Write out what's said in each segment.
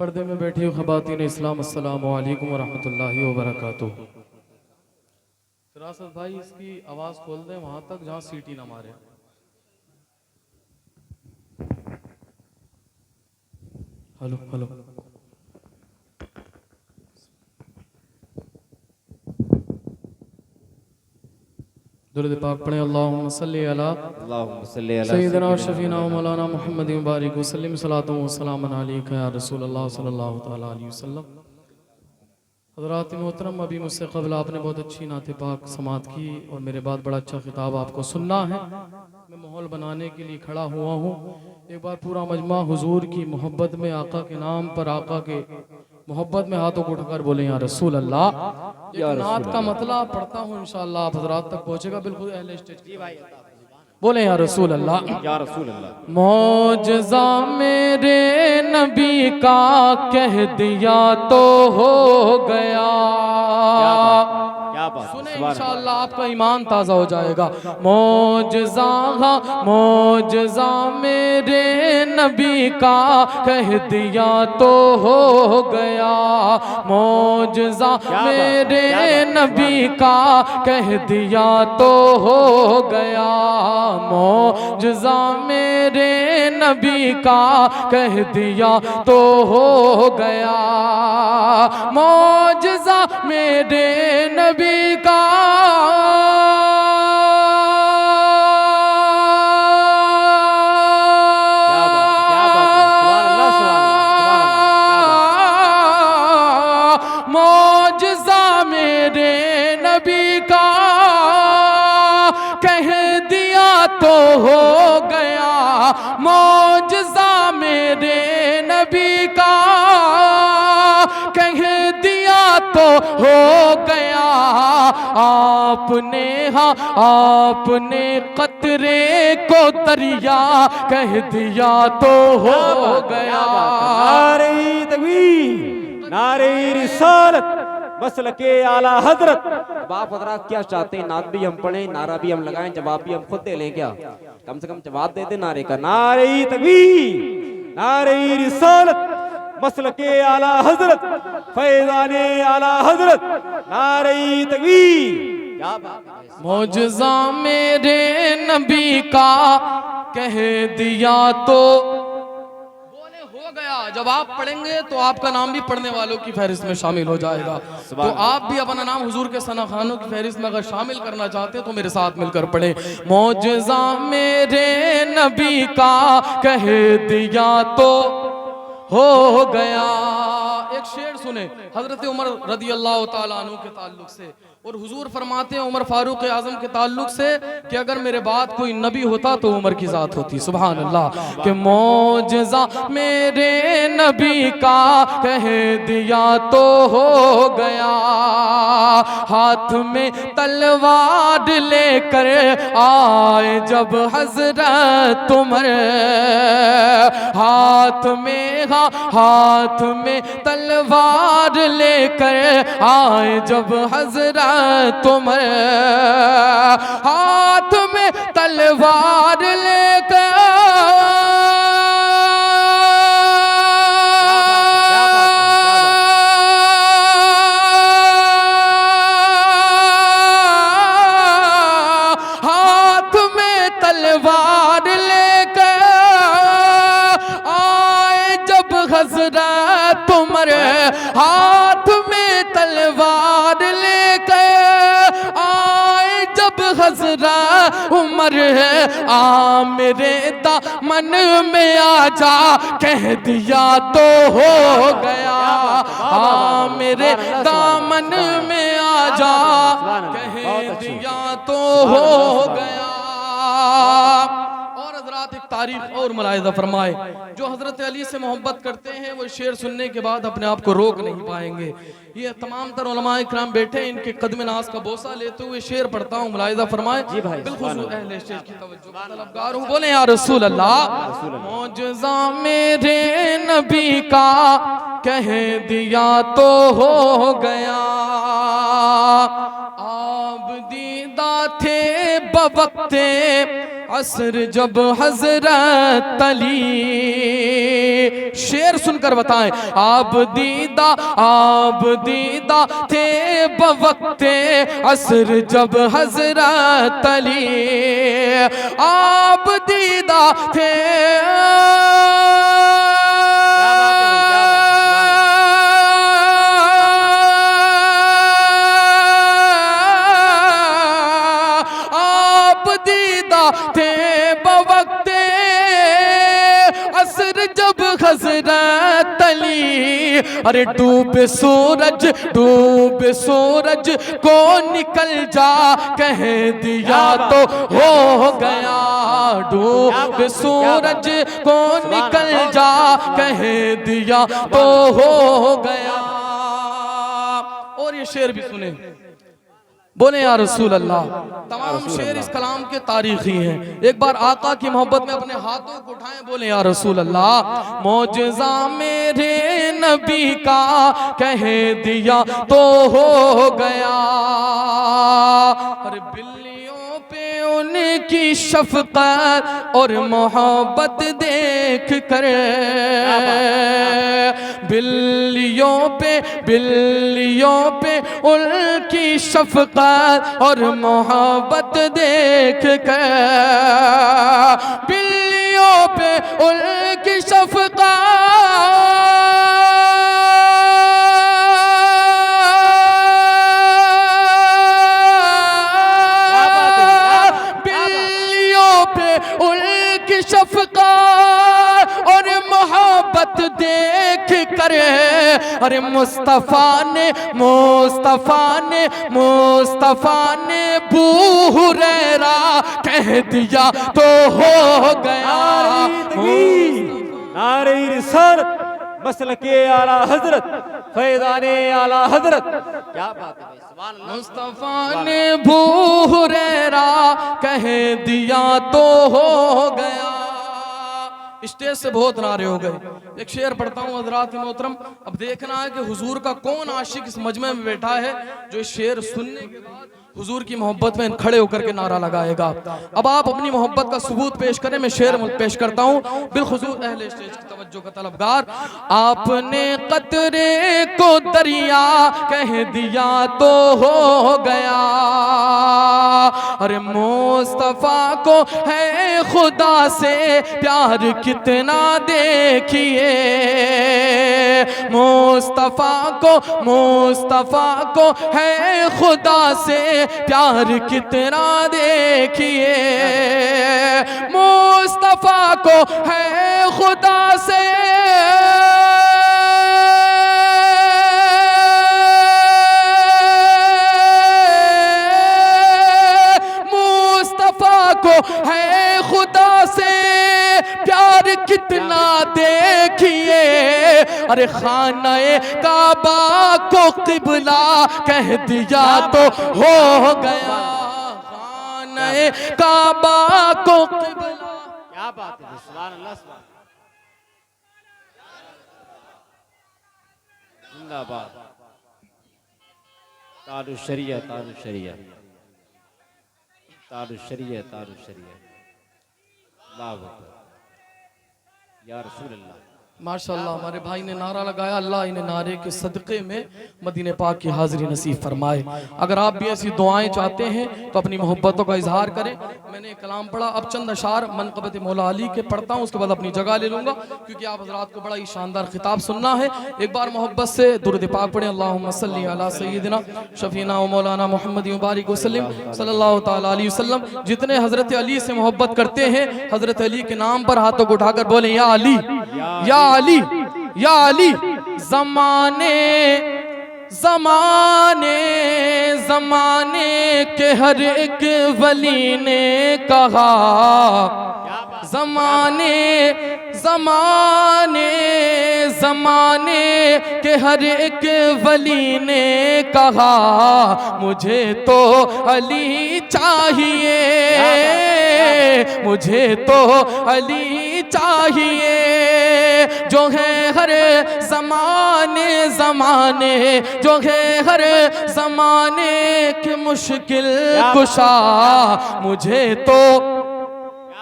पर्दे में बैठी हुई ख़वातीन इस्लाम, अस्सलामु अलैकुम वरहमतुल्लाहि वबरकातुहू। फिरासत भाई इसकी आवाज़ खोल दें वहाँ तक जहाँ सीटी ना मारे। Hello hello. दुरूद पाक पढ़ें। अल्लाहुम्मा सल्ली अला सय्यिदना व शफीना व मौलाना मुहम्मद मुबारक वसल्लम सलातो व सलामन अलैका या रसूल अल्लाह सल्लल्लाहु तआला अलैहि वसल्लम। हज़रात मोहतरम, अभी मुझसे क़ब्ल आपने बहुत अच्छी नाते पाक समात की और मेरे बाद बड़ा अच्छा खिताब आपको सुनना है। मैं माहौल बनाने के लिए खड़ा हुआ हूँ। एक बार पूरा मजमा हुजूर की मोहब्बत में, आका के नाम पर, आका के मोहब्बत में हाथों को उठाकर बोले या रसूल अल्लाह। एक नात का मतलब पढ़ता हूँ, इंशाअल्लाह आप हज़रात तक पहुँचेगा। बिल्कुल अहले स्टेज की भाई बोले या रसूल अल्लाह। या रसूल अल्लाह। मौजज़ा मेरे नबी का कह दिया तो हो गया। सुने इंशाअल्लाह आपका ईमान ताज़ा हो जाएगा। मौजज़ा मेरे नबी का कह दिया तो हो गया। मौजज़ा मेरे नबी का कह दिया तो हो गया। मौजज़ा मेरे नबी का कह दिया तो हो गया। मौजज़ा मेरे नबी का मौजज़ा मेरे नबी का कह दिया तो हो गया। मौजज़ा मेरे नबी का कह दिया तो हो गया। आपने कतरे को दरिया कह दिया तो हो गया। नारे तकबीर, नारे रिसालत, मसलके आला हजरत। बाप हजरात क्या चाहते हैं? नात भी हम पढ़ें, नारा भी हम लगाएं, जवाब भी हम खुद दे लें। क्या कम से कम जवाब दे दे नारे का। नारे तकबीर, नारे रिसालत, मसलके आला हजरत, फैज़ाने आला हजरत, नारे तकबीर। मौजज़ा मेरे नबी का कह दिया तो बोले हो गया। जब आप पढ़ेंगे तो आपका नाम भी पढ़ने वालों की फहरिस्त में शामिल हो जाएगा। तो आप भी अपना नाम हुजूर के सना खानों की फहरिस्त में अगर शामिल करना चाहते हैं तो मेरे साथ मिलकर पढ़ें। मौजज़ा मेरे नबी का कह दिया तो हो गया। एक शेर सुने हजरत उमर रदी अल्लाह ताला अन्हु के ताल्लुक से, और हुजूर फरमाते हैं उमर फारूक आजम के ताल्लुक से कि अगर मेरे बाद कोई नबी होता तो उमर की जात होती। सुभान अल्लाह। कि मौजज़ा मेरे नबी का कह दिया तो हो गया। हाथ में तलवार लेकर आए जब हजरत उमर, हाथ में तलवार लेकर आए जब हजरत उमर, हाथ में तलवार लेकर हजरत उमर, हाथ में तलवार लेकर आए जब हजरत उमर, आ मेरे दामन में आजा कह दिया तो हो गया। आ मेरे दामन में आजा कह दिया तो हो गया। एक तारीफ और मुलाहिज़ा फरमाए, जो हजरत अली से मोहब्बत करते हैं वो शेर सुनने के बाद अपने आप को रोक नहीं पाएंगे। ये तमाम तर उलमाए इकराम बैठे, इनके कदम नाज का बोसा लेते हुए शेर पढ़ता हूँ, मुलाहिज़ा फरमाए। बिल्कुल अहले स्टेज की तवज्जो का तलबगार हूँ। बोले या रसूल अल्लाह। मौजज़ा मेरे नबी का कह दिया तो हो गया। आप दीदा थे बवक्ते असर जब हजरत अली, शेर सुनकर बताएं, आप दीदा थे बवक्ते असर जब हजरत अली, आप दीदा थे थे बवक्ते असर जब हजरत अली। अरे डूबे सूरज को निकल जा कह दिया तो हो गया, डूबे सूरज को निकल जा कह दिया तो हो गया। और ये शेर भी सुने, बोले या रसूल अल्लाह। तमाम शेर इस कलाम के तारीखी हैं। एक बार आका की मोहब्बत में अपने हाथों को उठाएं, बोले या रसूल अल्लाह। मौजज़ा मेरे नबी का कह दिया तो हो गया, अरे बिल्लियों पे उनकी शफकत और मोहब्बत देख कर, बिल्लियों पे उनकी शफकत और मोहब्बत देख कर, बिल्लियों पे उनकी शफकत, बिल्लियों पे उनकी शफकत और मोहब्बत देख करे, अरे मुस्तफा ने बू हुरैरा कह दिया तो हो गया। नारे रिसालत मसलके आला हजरत फैज़ाने आला हजरत, क्या बात है सुभान अल्लाह। मुस्तफा ने बू हुरैरा कह दिया तो हो गया। स्टेज से बहुत नारे हो गए। एक शेर पढ़ता हूँ हज़रात मोहतरम। अब देखना है कि हुजूर का कौन आशिक इस मजमे में बैठा है जो इस शेर सुनने के बाद हुजूर की मोहब्बत में खड़े होकर के नारा लगाएगा। अब आप अपनी मोहब्बत का सबूत पेश करें, मैं शेर पेश करता हूँ बिलखुसूस अहले स्टेज की तवज्जो का तलबगार। आपने कतरे को दरिया कह दिया तो हो गया, अरे मुस्तफा को है खुदा से प्यार कितना देखिए, मुस्तफा को है खुदा से प्यार कितना देखिए, मुस्तफा को है खुदा से है खुदा से प्यार कितना देखिए, अरे खानाए काबा को किबला कह दिया तो हो गया, खानाए काबा को किबला। क्या बात है सुभान अल्लाह जिंदाबाद। तारु शरिया तारु शरिया तारु शरिया तारु शरिया, अल्लाह या रसूल अल्लाह। माशाअल्लाह हमारे भाई ने नारा लगाया, अल्लाह इन्हें नारे के सदक़े में मदीने पाक की हाज़िरी नसीब फरमाए। अगर आप भी ऐसी दुआएं चाहते हैं तो अपनी मोहब्बतों का इजहार करें। मैंने कलाम पढ़ा, अब चंद अशार मनक़बत मौला अली के पढ़ता हूँ, उसके बाद अपनी जगह ले लूँगा क्योंकि आप हज़रात को बड़ा ही शानदार खिताब सुनना है। एक बार मोहब्बत से दुरूद पाक पढ़ें, अल्लाहुम्मा सल्ली अला सय्यिदिना शफ़ीना व मौलाना मुहम्मद मुबारक वसल्लम सल्लल्लाहु तआला अलैहि वसल्लम। जितने हज़रत अली से मोहब्बत करते हैं हज़रत अली के नाम पर हाथों को उठाकर बोलें या अली या अली या अली। ज़माने के हर एक वली ने कहा, ज़माने के हर एक वली ने कहा मुझे तो अली चाहिए, मुझे तो अली चाहिए, जो है हर ज़माने जो है हर ज़माने के मुश्किल कुशा, मुझे तो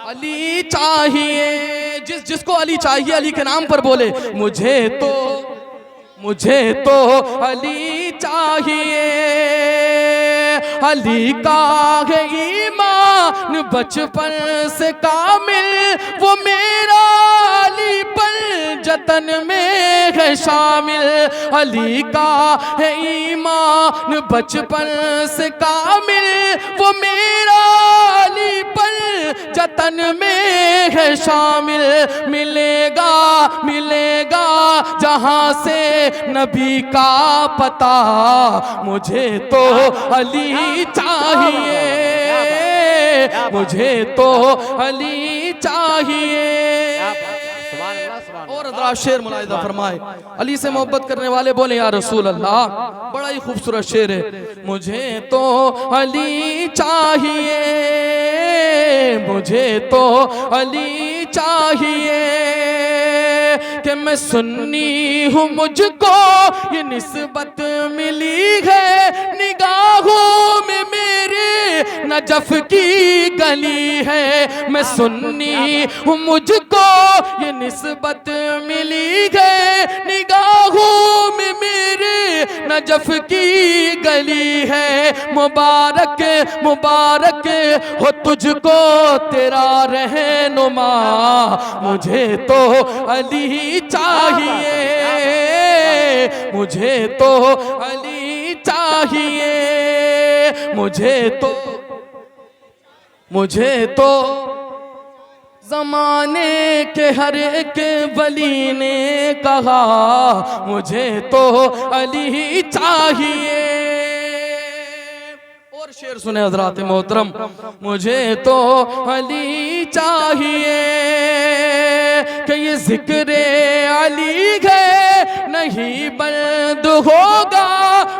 अली चाहिए, जिसको अली चाहिए अली के नाम पर बोले मुझे तो अली चाहिए। अली का है ईमान बचपन से कामिल, वो मेरा अली पर जतन में है शामिल। अली का है ईमान बचपन से कामिल, वो मेरा अली पर जतन में है शामिल। मिलेगा जहां से नबी का पता, मुझे तो अली चाहिए, मुझे तो अली चाहिए। और हज़रात शेर मुलाहिज़ा फरमाए, अली से मोहब्बत करने वाले बोले या रसूल अल्लाह, बड़ा ही खूबसूरत शेर है। मुझे तो अली चाहिए, मुझे तो अली चाहिए, कि मैं सुन्नी हूँ मुझको ये निस्बत मिली है, निगाहों में मेरे नजफ की गली है। मैं सुन्नी हूँ मुझको ये निस्बत मिली है, निगाहों में मेरे नजफ की गली है। मुबारक मुबारक हो तुझको तेरा रहनुमा, मुझे तो अली चाहिए, मुझे तो अली चाहिए, मुझे तो ज़माने के हर एक वली ने कहा, मुझे तो अली चाहिए। और शेर सुने हज़रात मोहतरम, मुझे तो अली चाहिए, कि ये ज़िक्र अली है नहीं बंद होगा,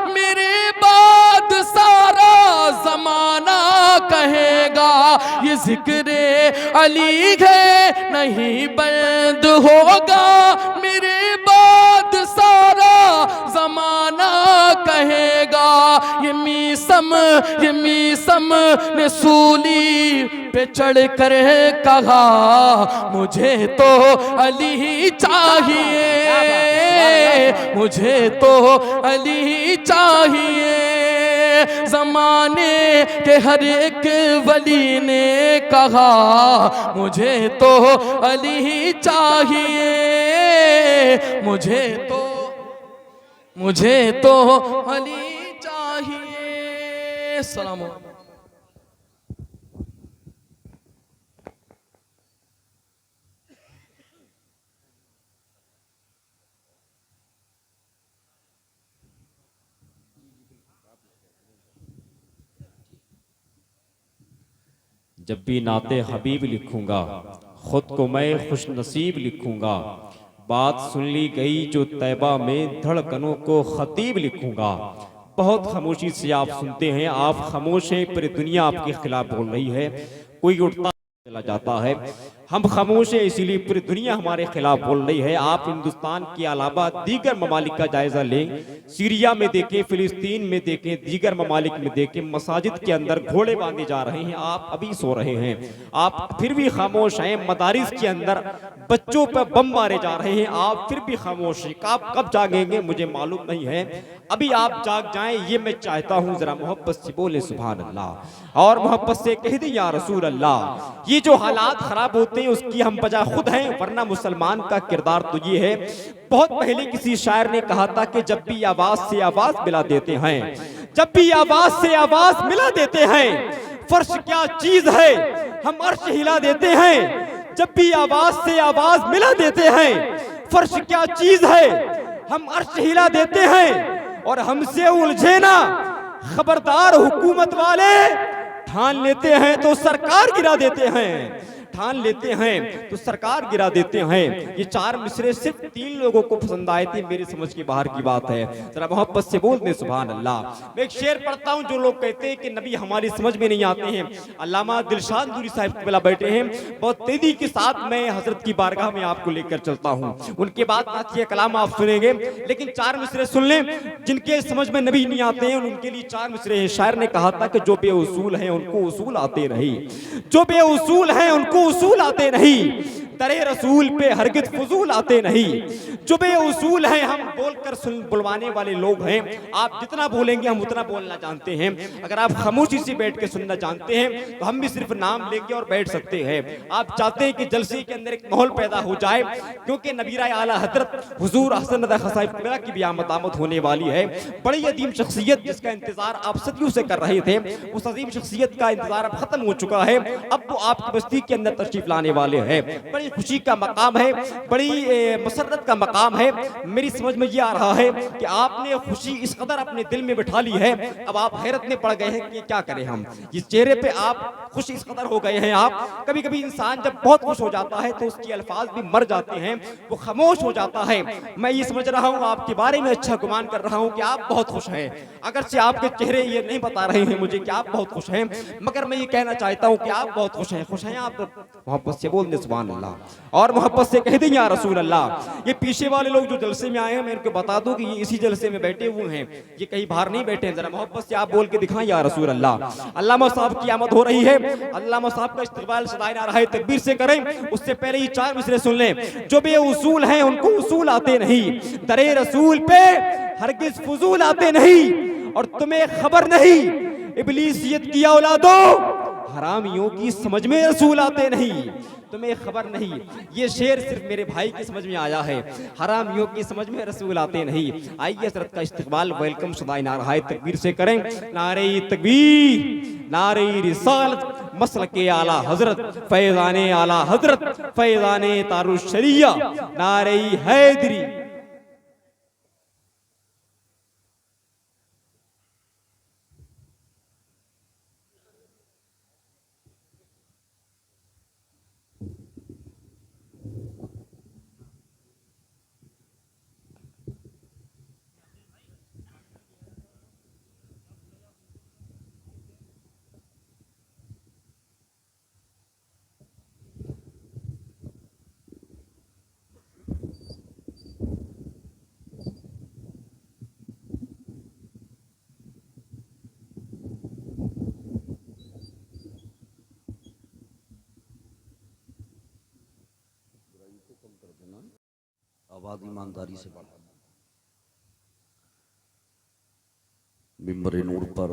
मेरे बाद सारा ज़माना कहेगा। ये ज़िक्र अली है नहीं बंद होगा, मेरे बाद सारा ज़माना कहेगा। ये मीसम ने सूली पे चढ़ कर कहा, मुझे तो अली चाहिए, मुझे तो अली चाहिए। ज़माने के हर एक वली ने कहा, मुझे तो अली चाहिए, मुझे तो अली चाहिए। सलाम। जब भी नाते हबीब लिखूंगा, खुद को मैं खुश नसीब लिखूंगा। बात सुन ली गई जो तैबा में, धड़कनों को खतीब लिखूंगा। बहुत खामोशी से आप सुनते हैं, आप खामोश हैं, पूरी दुनिया आपके खिलाफ बोल रही है। कोई उठता चला जाता है, हम खामोश हैं इसीलिए पूरी दुनिया हमारे खिलाफ बोल रही है। आप हिंदुस्तान के अलावा दीगर ममालिक का जायजा लें, सीरिया में देखें, फिलिस्तीन में देखें, दीगर ममालिक में देखें, मसाजिद के अंदर घोड़े बांधे जा रहे हैं, आप अभी सो रहे हैं, आप फिर भी खामोश हैं। मदारिस के अंदर बच्चों पर बम मारे जा रहे हैं, आप फिर भी खामोश हैं। आप कब जागेंगे मुझे मालूम नहीं है, अभी आप जाग जाएं ये मैं चाहता हूं। जरा मोहब्बत से बोले सुभान अल्लाह, और मोहब्बत से कह दे या रसूल अल्लाह। ये जो हालात खराब होते हैं उसकी हम वजह खुद हैं, वरना मुसलमान का किरदार तो ये है। बहुत पहले किसी शायर ने कहा था कि जब भी आवाज से आवाज मिला देते हैं, जब भी आवाज से आवाज मिला देते हैं, फर्श क्या चीज है हम अर्श हिला देते हैं। जब भी आवाज से आवाज मिला देते हैं, फर्श क्या चीज है हम अर्श हिला देते हैं। और हमसे उलझे ना खबरदार हुकूमत वाले, ठान लेते हैं तो सरकार गिरा देते हैं, ठान लेते हैं तो सरकार गिरा देते हैं। ये चार मिसरे सिर्फ 3 लोगों को पसंद आए थे, मेरी समझ की बाहर की बात है। जरा मोहब्बत से बोल दे सुभान अल्लाह। मैं एक शेर पढ़ता हूं, जो लोग कहते हैं कि नबी हमारी समझ में नहीं आते हैं। अल्लामा दिलशाद नूरी साहब वाला बैठे हैं, बहुत तेजी के साथ मैं हजरत की बारगाह में आपको लेकर चलता हूँ। उनके बाद नातिया कलाम आप सुनेंगे, लेकिन 4 मिसरे सुन लें। जिनके समझ में नबी नहीं आते हैं उनके लिए 4 मिसरे हैं। शायर ने कहा था कि जो बेउसूल हैं उनको उसूल आते नहीं, जो बेउसूल हैं उनको उसूल आते नहीं, दरे रसूल पे हरगिज फजूल आते नहीं। जो बे उसूल हैं हम बोलकर बुलवाने वाले लोग हैं। आप जितना बोलेंगे हम उतना बोलना जानते हैं। अगर आप खामोशी से बैठ के सुनना जानते हैं तो हम भी सिर्फ नाम लेके और बैठ सकते हैं। आप चाहते हैं कि जलसे के अंदर एक माहौल पैदा हो जाए, क्योंकि नबीरा आला हजरत हुजूर हसन रज़ा खसाइफ कुबरा की भी आमद होने वाली है। बड़ी अजीम शख्सियत जिसका इंतजार आप सदियों से कर रहे थे, उस अजीम शख्सियत का इंतजार अब खत्म हो चुका है। अब वो आपकी बस्ती के अंदर तशरीफ लाने वाले हैं। बड़ी खुशी का मकाम है, बड़ी मसरत का मकाम है। मेरी समझ में ये आ रहा है कि आपने खुशी इस कदर अपने दिल में बिठा ली है, अब आप हैरत में पड़ गए हैं कि क्या करें हम। इस चेहरे पे आप खुश इस कदर हो गए हैं। आप कभी कभी इंसान जब बहुत खुश हो जाता है तो उसके अल्फाज भी मर जाते हैं, वो खामोश हो जाता है। मैं ये समझ रहा हूँ, आपके बारे में अच्छा गुमान कर रहा हूँ कि आप बहुत खुश हैं, अगर से आपके चेहरे ये नहीं बता रहे हैं मुझे कि आप बहुत खुश हैं, मगर मैं ये कहना चाहता हूँ कि आप बहुत खुश हैं। खुश हैं आप? मोहब्बत से बोल दे सुभान अल्लाह, और मोहब्बत से कह दें या रसूल अल्लाह। ये पीछे वाले लोग जो जलसे में आए हैं, मैं इनको बता दूं कि ये इसी जलसे में बैठे हुए हैं, ये कहीं बाहर नहीं बैठे हैं। जरा मोहब्बत से आप बोल के दिखाएं या रसूल अल्लाह। अल्लामा साहब की आमद हो रही है, अल्लामा साहब का इस्तकबाल सदाए ना रहा है, तकबीर से करें। उससे पहले ये चार मिसरे सुन लें। जो बे उसूल हैं उनको उसूल आते नहीं, दरे रसूल पे हरगिज फजूल आते नहीं, और तुम्हें खबर नहीं इब्लीसियत की औलादो हरामियों की समझ में रसूल आते नहीं, तुम्हें खबर नहीं। ये शेर सिर्फ मेरे भाई की समझ में आया है, हरामियों की समझ में रसूल आते नहीं। आइए हज़रत का इस्तकबाल वेलकम सदाए नारा है तकबीर से करें। नारे तकबीर, नारे रिसालत, मसलके आला हजरत, फैज़ाने आला हजरत, फैज़ाने तारुश शरिया, नारे हैदरी। आवाज़ ईमानदारी से बढ़ा। मिंबर नूर पर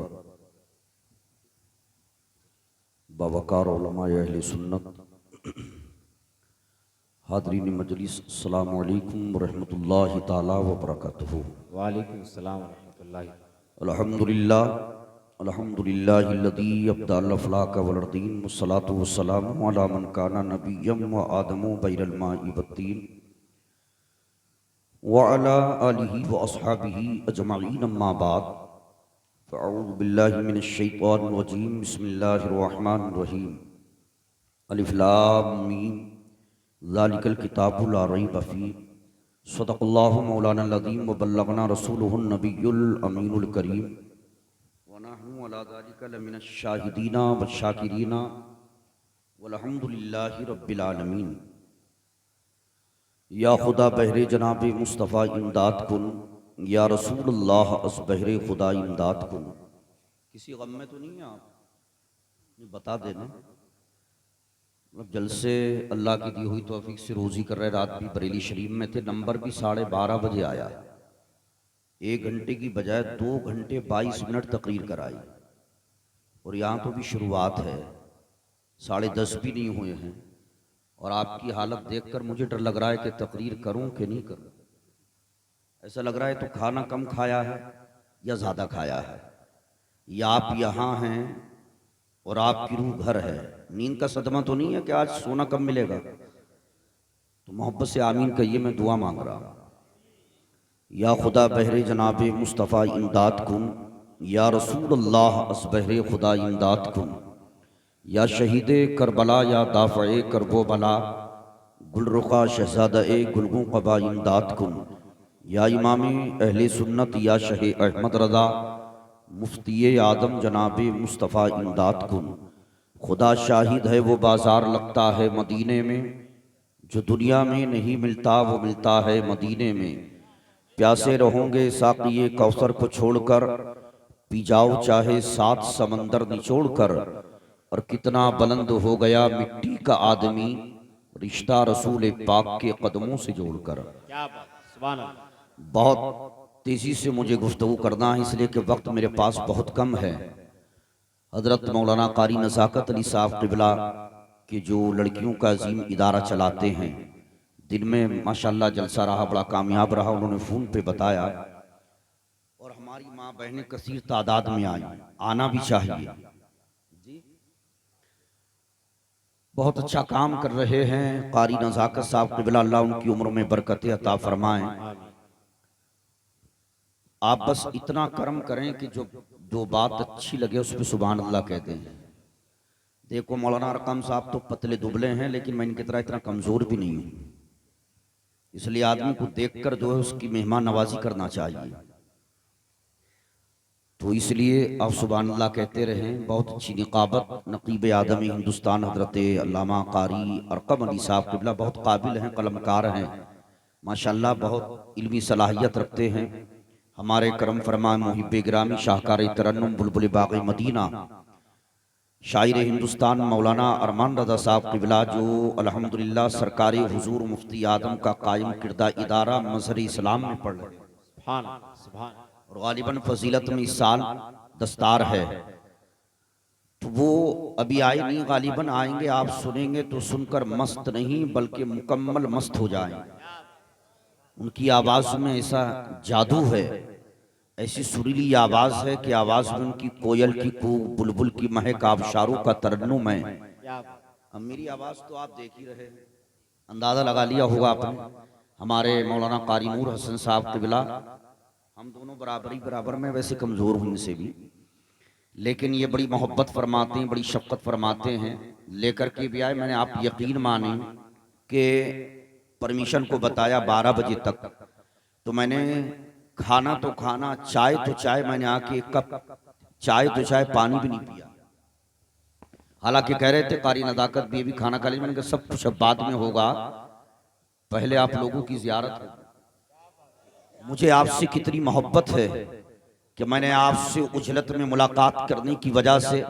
बावकार उलमा अहले सुन्नत, हादरीन मजलिस, अस्सलामु अलैकुम व रहमतुल्लाहि ताला व बरकातुहू। वालेकुम अस्सलाम व रहमतुल्लाहि। अल्हम्दुलिल्लाह, अल्हम्दुलिल्लाहिल्लज़ी अब्दअल अफ़लाक वल अर्दीन, वस्सलातु वस्सलामु अला मन काना नबिय्यन व आदमु बैनल माइ वत्तीन व अला आलिहि व अस्हाबिहि अजमईन, अम्मा बाद, फ़अऊज़ु बिल्लाहि मिनश शैतानिर रजीम, बिस्मिल्लाहिर रहमानिर रहीम। अलिफ लाम मीम, ज़ालिकल किताबु ला रैब फ़ीह, सदक़ल्लाहु मौलाना अज़ीम व बल्लगना रसूलुहुन नबियुल अमीनुल करीम, व नहनु अला ज़ालिका लमिनश शाहिदीना व शाकिरीना वल्हम्दुलिल्लाहि रब्बिल आलमीन। या खुदा बहरे जनाब मुस्तफ़ा इमदाद कुन, या रसूलुल्लाह अस बहरे खुदा इमदाद कुन। किसी गम में तो नहीं है आप? ये बता देना। मतलब जलसे अल्लाह की दी हुई तौफीक से रोज़ी कर रहे, रात भी बरेली शरीफ में थे, नंबर भी 12:30 बजे आया, 1 घंटे की बजाय 2 घंटे 22 मिनट तकरीर कराई, और यहाँ तो भी शुरुआत है, 10:30 भी नहीं हुए हैं। और आपकी हालत देखकर मुझे डर लग रहा है कि तकरीर करूं कि नहीं करूं। ऐसा लग रहा है तो खाना कम खाया है या ज़्यादा खाया है, या आप यहाँ हैं और आपकी रूह घर है। नींद का सदमा तो नहीं है कि आज सोना कम मिलेगा? तो मोहब्बत से आमीन कहिए, मैं दुआ मांग रहा हूँ। या खुदा बहरे जनाब मुस्तफ़ा इमदाद कुन, या रसूलुल्लाह अस बहरे खुदा इमदाद कुन, या शहीद करबला, या दाफ़े करबो बला, गुलरुखा शहज़ादा ए गुलगू क़बा इमदाद कुन, या इमाम अहले सुन्नत, या शह अहमद रज़ा, मुफ्ती आदम जनाब मुस्तफ़ा इमदाद कुन। खुदा शाहिद है वो बाज़ार लगता है मदीने में, जो दुनिया में नहीं मिलता वो मिलता है मदीने में। प्यासे रहोगे साक़िए कौसर को छोड़कर, पी जाओ चाहे 7 समंदर निचोड़ कर। और कितना बुलंद हो गया मिट्टी का आदमी, रिश्ता रसूल पाक के कदमों से जोड़कर। क्या बात, सुभान अल्लाह। बहुत तेजी से मुझे गुफ्तगू करना है, इसलिए कि वक्त मेरे पास बहुत कम है। हजरत मौलाना कारी नज़ाकत अली साहब क़िबला कि जो लड़कियों का अजीम इदारा चलाते हैं, दिन में माशाल्लाह जलसा रहा, बड़ा कामयाब रहा। उन्होंने फ़ोन पे बताया और हमारी माँ बहनें कसीर तादाद में आई, आना भी चाहिए जी। बहुत अच्छा काम कर रहे हैं कारी नज़ाकत साहब क़िबला, अल्लाह उनकी उम्र में बरकत अता फरमाएं। आप बस इतना कर्म करें कि जो बात अच्छी लगे उस पर सुभान अल्लाह कहते हैं। देखो मौलाना अरकम साहब तो पतले दुबले हैं, लेकिन मैं इनकी तरह इतना कमज़ोर भी नहीं हूँ, इसलिए आदमी को देखकर जो है उसकी मेहमान नवाजी करना चाहिए। तो इसलिए आप सुभान अल्लाह कहते रहें। बहुत अच्छी निकाबत नकीब आदम हिंदुस्तान हजरत अल्लामा कारी अरकम अली साहब क़िबला बहुत काबिल हैं, कलमकार हैं माशाल्लाह, बहुत इल्मी सलाहियत रखते हैं। हमारे करम फरमा मुहिब गिरामी शाहकार तरन्नुम बुलबुल बाग़ मदीना शायर हिंदुस्तान मौलाना अरमान रज़ा साहब क़िबला, जो अल्हम्दुलिल्लाह सरकारी हुजूर मुफ्ती आदम का कायम किरदा इदारा मज़हर इस्लाम में पढ़ रहे हैं और गालिबन फजीलत में इस साल दस्तार है। तो वो अभी आए नहीं, गालिबन आएंगे, आप सुनेंगे तो सुनकर मस्त नहीं बल्कि मुकम्मल मस्त हो जाएंगे। उनकी आवाज़ में ऐसा जादू है, ऐसी सुरीली आवाज़ है कि आवाज़ में उनकी कोयल की कूक, बुलबुल की महक, आबशारों का तरन्नुम है। अब मेरी आवाज़ तो आप देख ही रहे, अंदाज़ा लगा लिया होगा आपने। हमारे मौलाना कारी नूर हसन साहब क़िबला, हम दोनों बराबर में, वैसे कमज़ोर हूँ इनसे भी, लेकिन ये बड़ी मोहब्बत फरमाते हैं, बड़ी शफ़क़त फरमाते हैं। लेकर के भी आए, मैंने आप यकीन माने कि परमिशन को बताया 12 बजे तक, तो मैंने खाना तो खाना, चाय तो चाय, मैंने आके एक कप चाय तो चाय, पानी भी नहीं पिया। हालांकि कह रहे थे कारी नज़ाकत भी खाना खा लीजिए, मैंने कहा सब कुछ अब बाद में होगा, पहले आप लोगों की ज़ियारत होगी। मुझे आपसे कितनी मोहब्बत है कि मैंने आपसे उजलत में मुलाकात करने की वजह से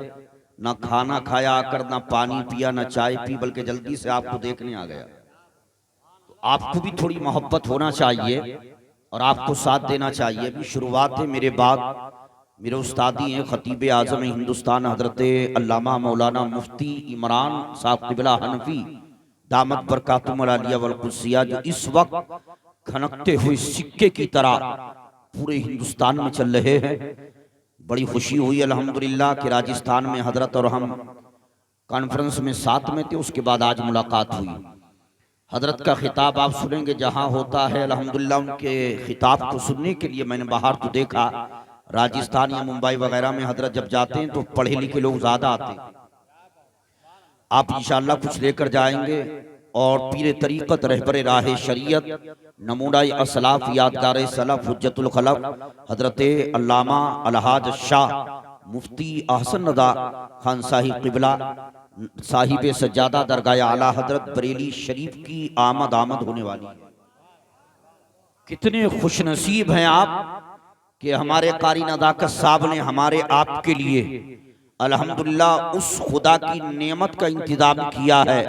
ना खाना खाया आकर, ना पानी पिया, ना चाय पी, बल्कि जल्दी से आपको देखने आ गया। तो आपको भी थोड़ी मोहब्बत होना चाहिए और आपको साथ देना चाहिए। अभी शुरुआत है, मेरे बाद मेरे उस्तादी हैं खतीब आज़म हिंदुस्तान हजरत अल्लामा मौलाना मुफ्ती इमरान साहब क़िबला हनफी दामत बरकातुहुल आलिया वल कुद्सिया, जो इस वक्त खनकते हुए सिक्के की तरह पूरे हिंदुस्तान में चल रहे हैं। बड़ी खुशी हुई अल्हम्दुलिल्लाह कि राजस्थान में हजरत और हम कॉन्फ्रेंस में साथ में थे, उसके बाद आज मुलाकात हुई। हजरत का खिताब आप सुनेंगे जहां होता है, अल्हम्दुलिल्लाह उनके खिताब को सुनने के लिए मैंने बाहर तो देखा, राजस्थान या मुंबई वगैरह में हजरत जब जाते हैं तो पढ़े लिखे लोग ज्यादा आते हैं। आप इंशाअल्लाह कुछ लेकर जाएंगे और पीर तरीक़त रहबर राह शरीयत नमूना असलाफ यादगार सलफ हुज्जतुल खलफ हजरत अल्लामा अलहाज शाह मुफ्ती अहसन रज़ा खान साहिब क़िबला साहिब सज्जादा दरगाह आला हजरत बरेली शरीफ की आमद होने वाली है। कितने खुशनसीब हैं आप कि हमारे कारी नज़ाकत साहब ने हमारे आपके लिए अल्हम्दुलिल्लाह उस खुदा की नेमत का इंतजाम किया है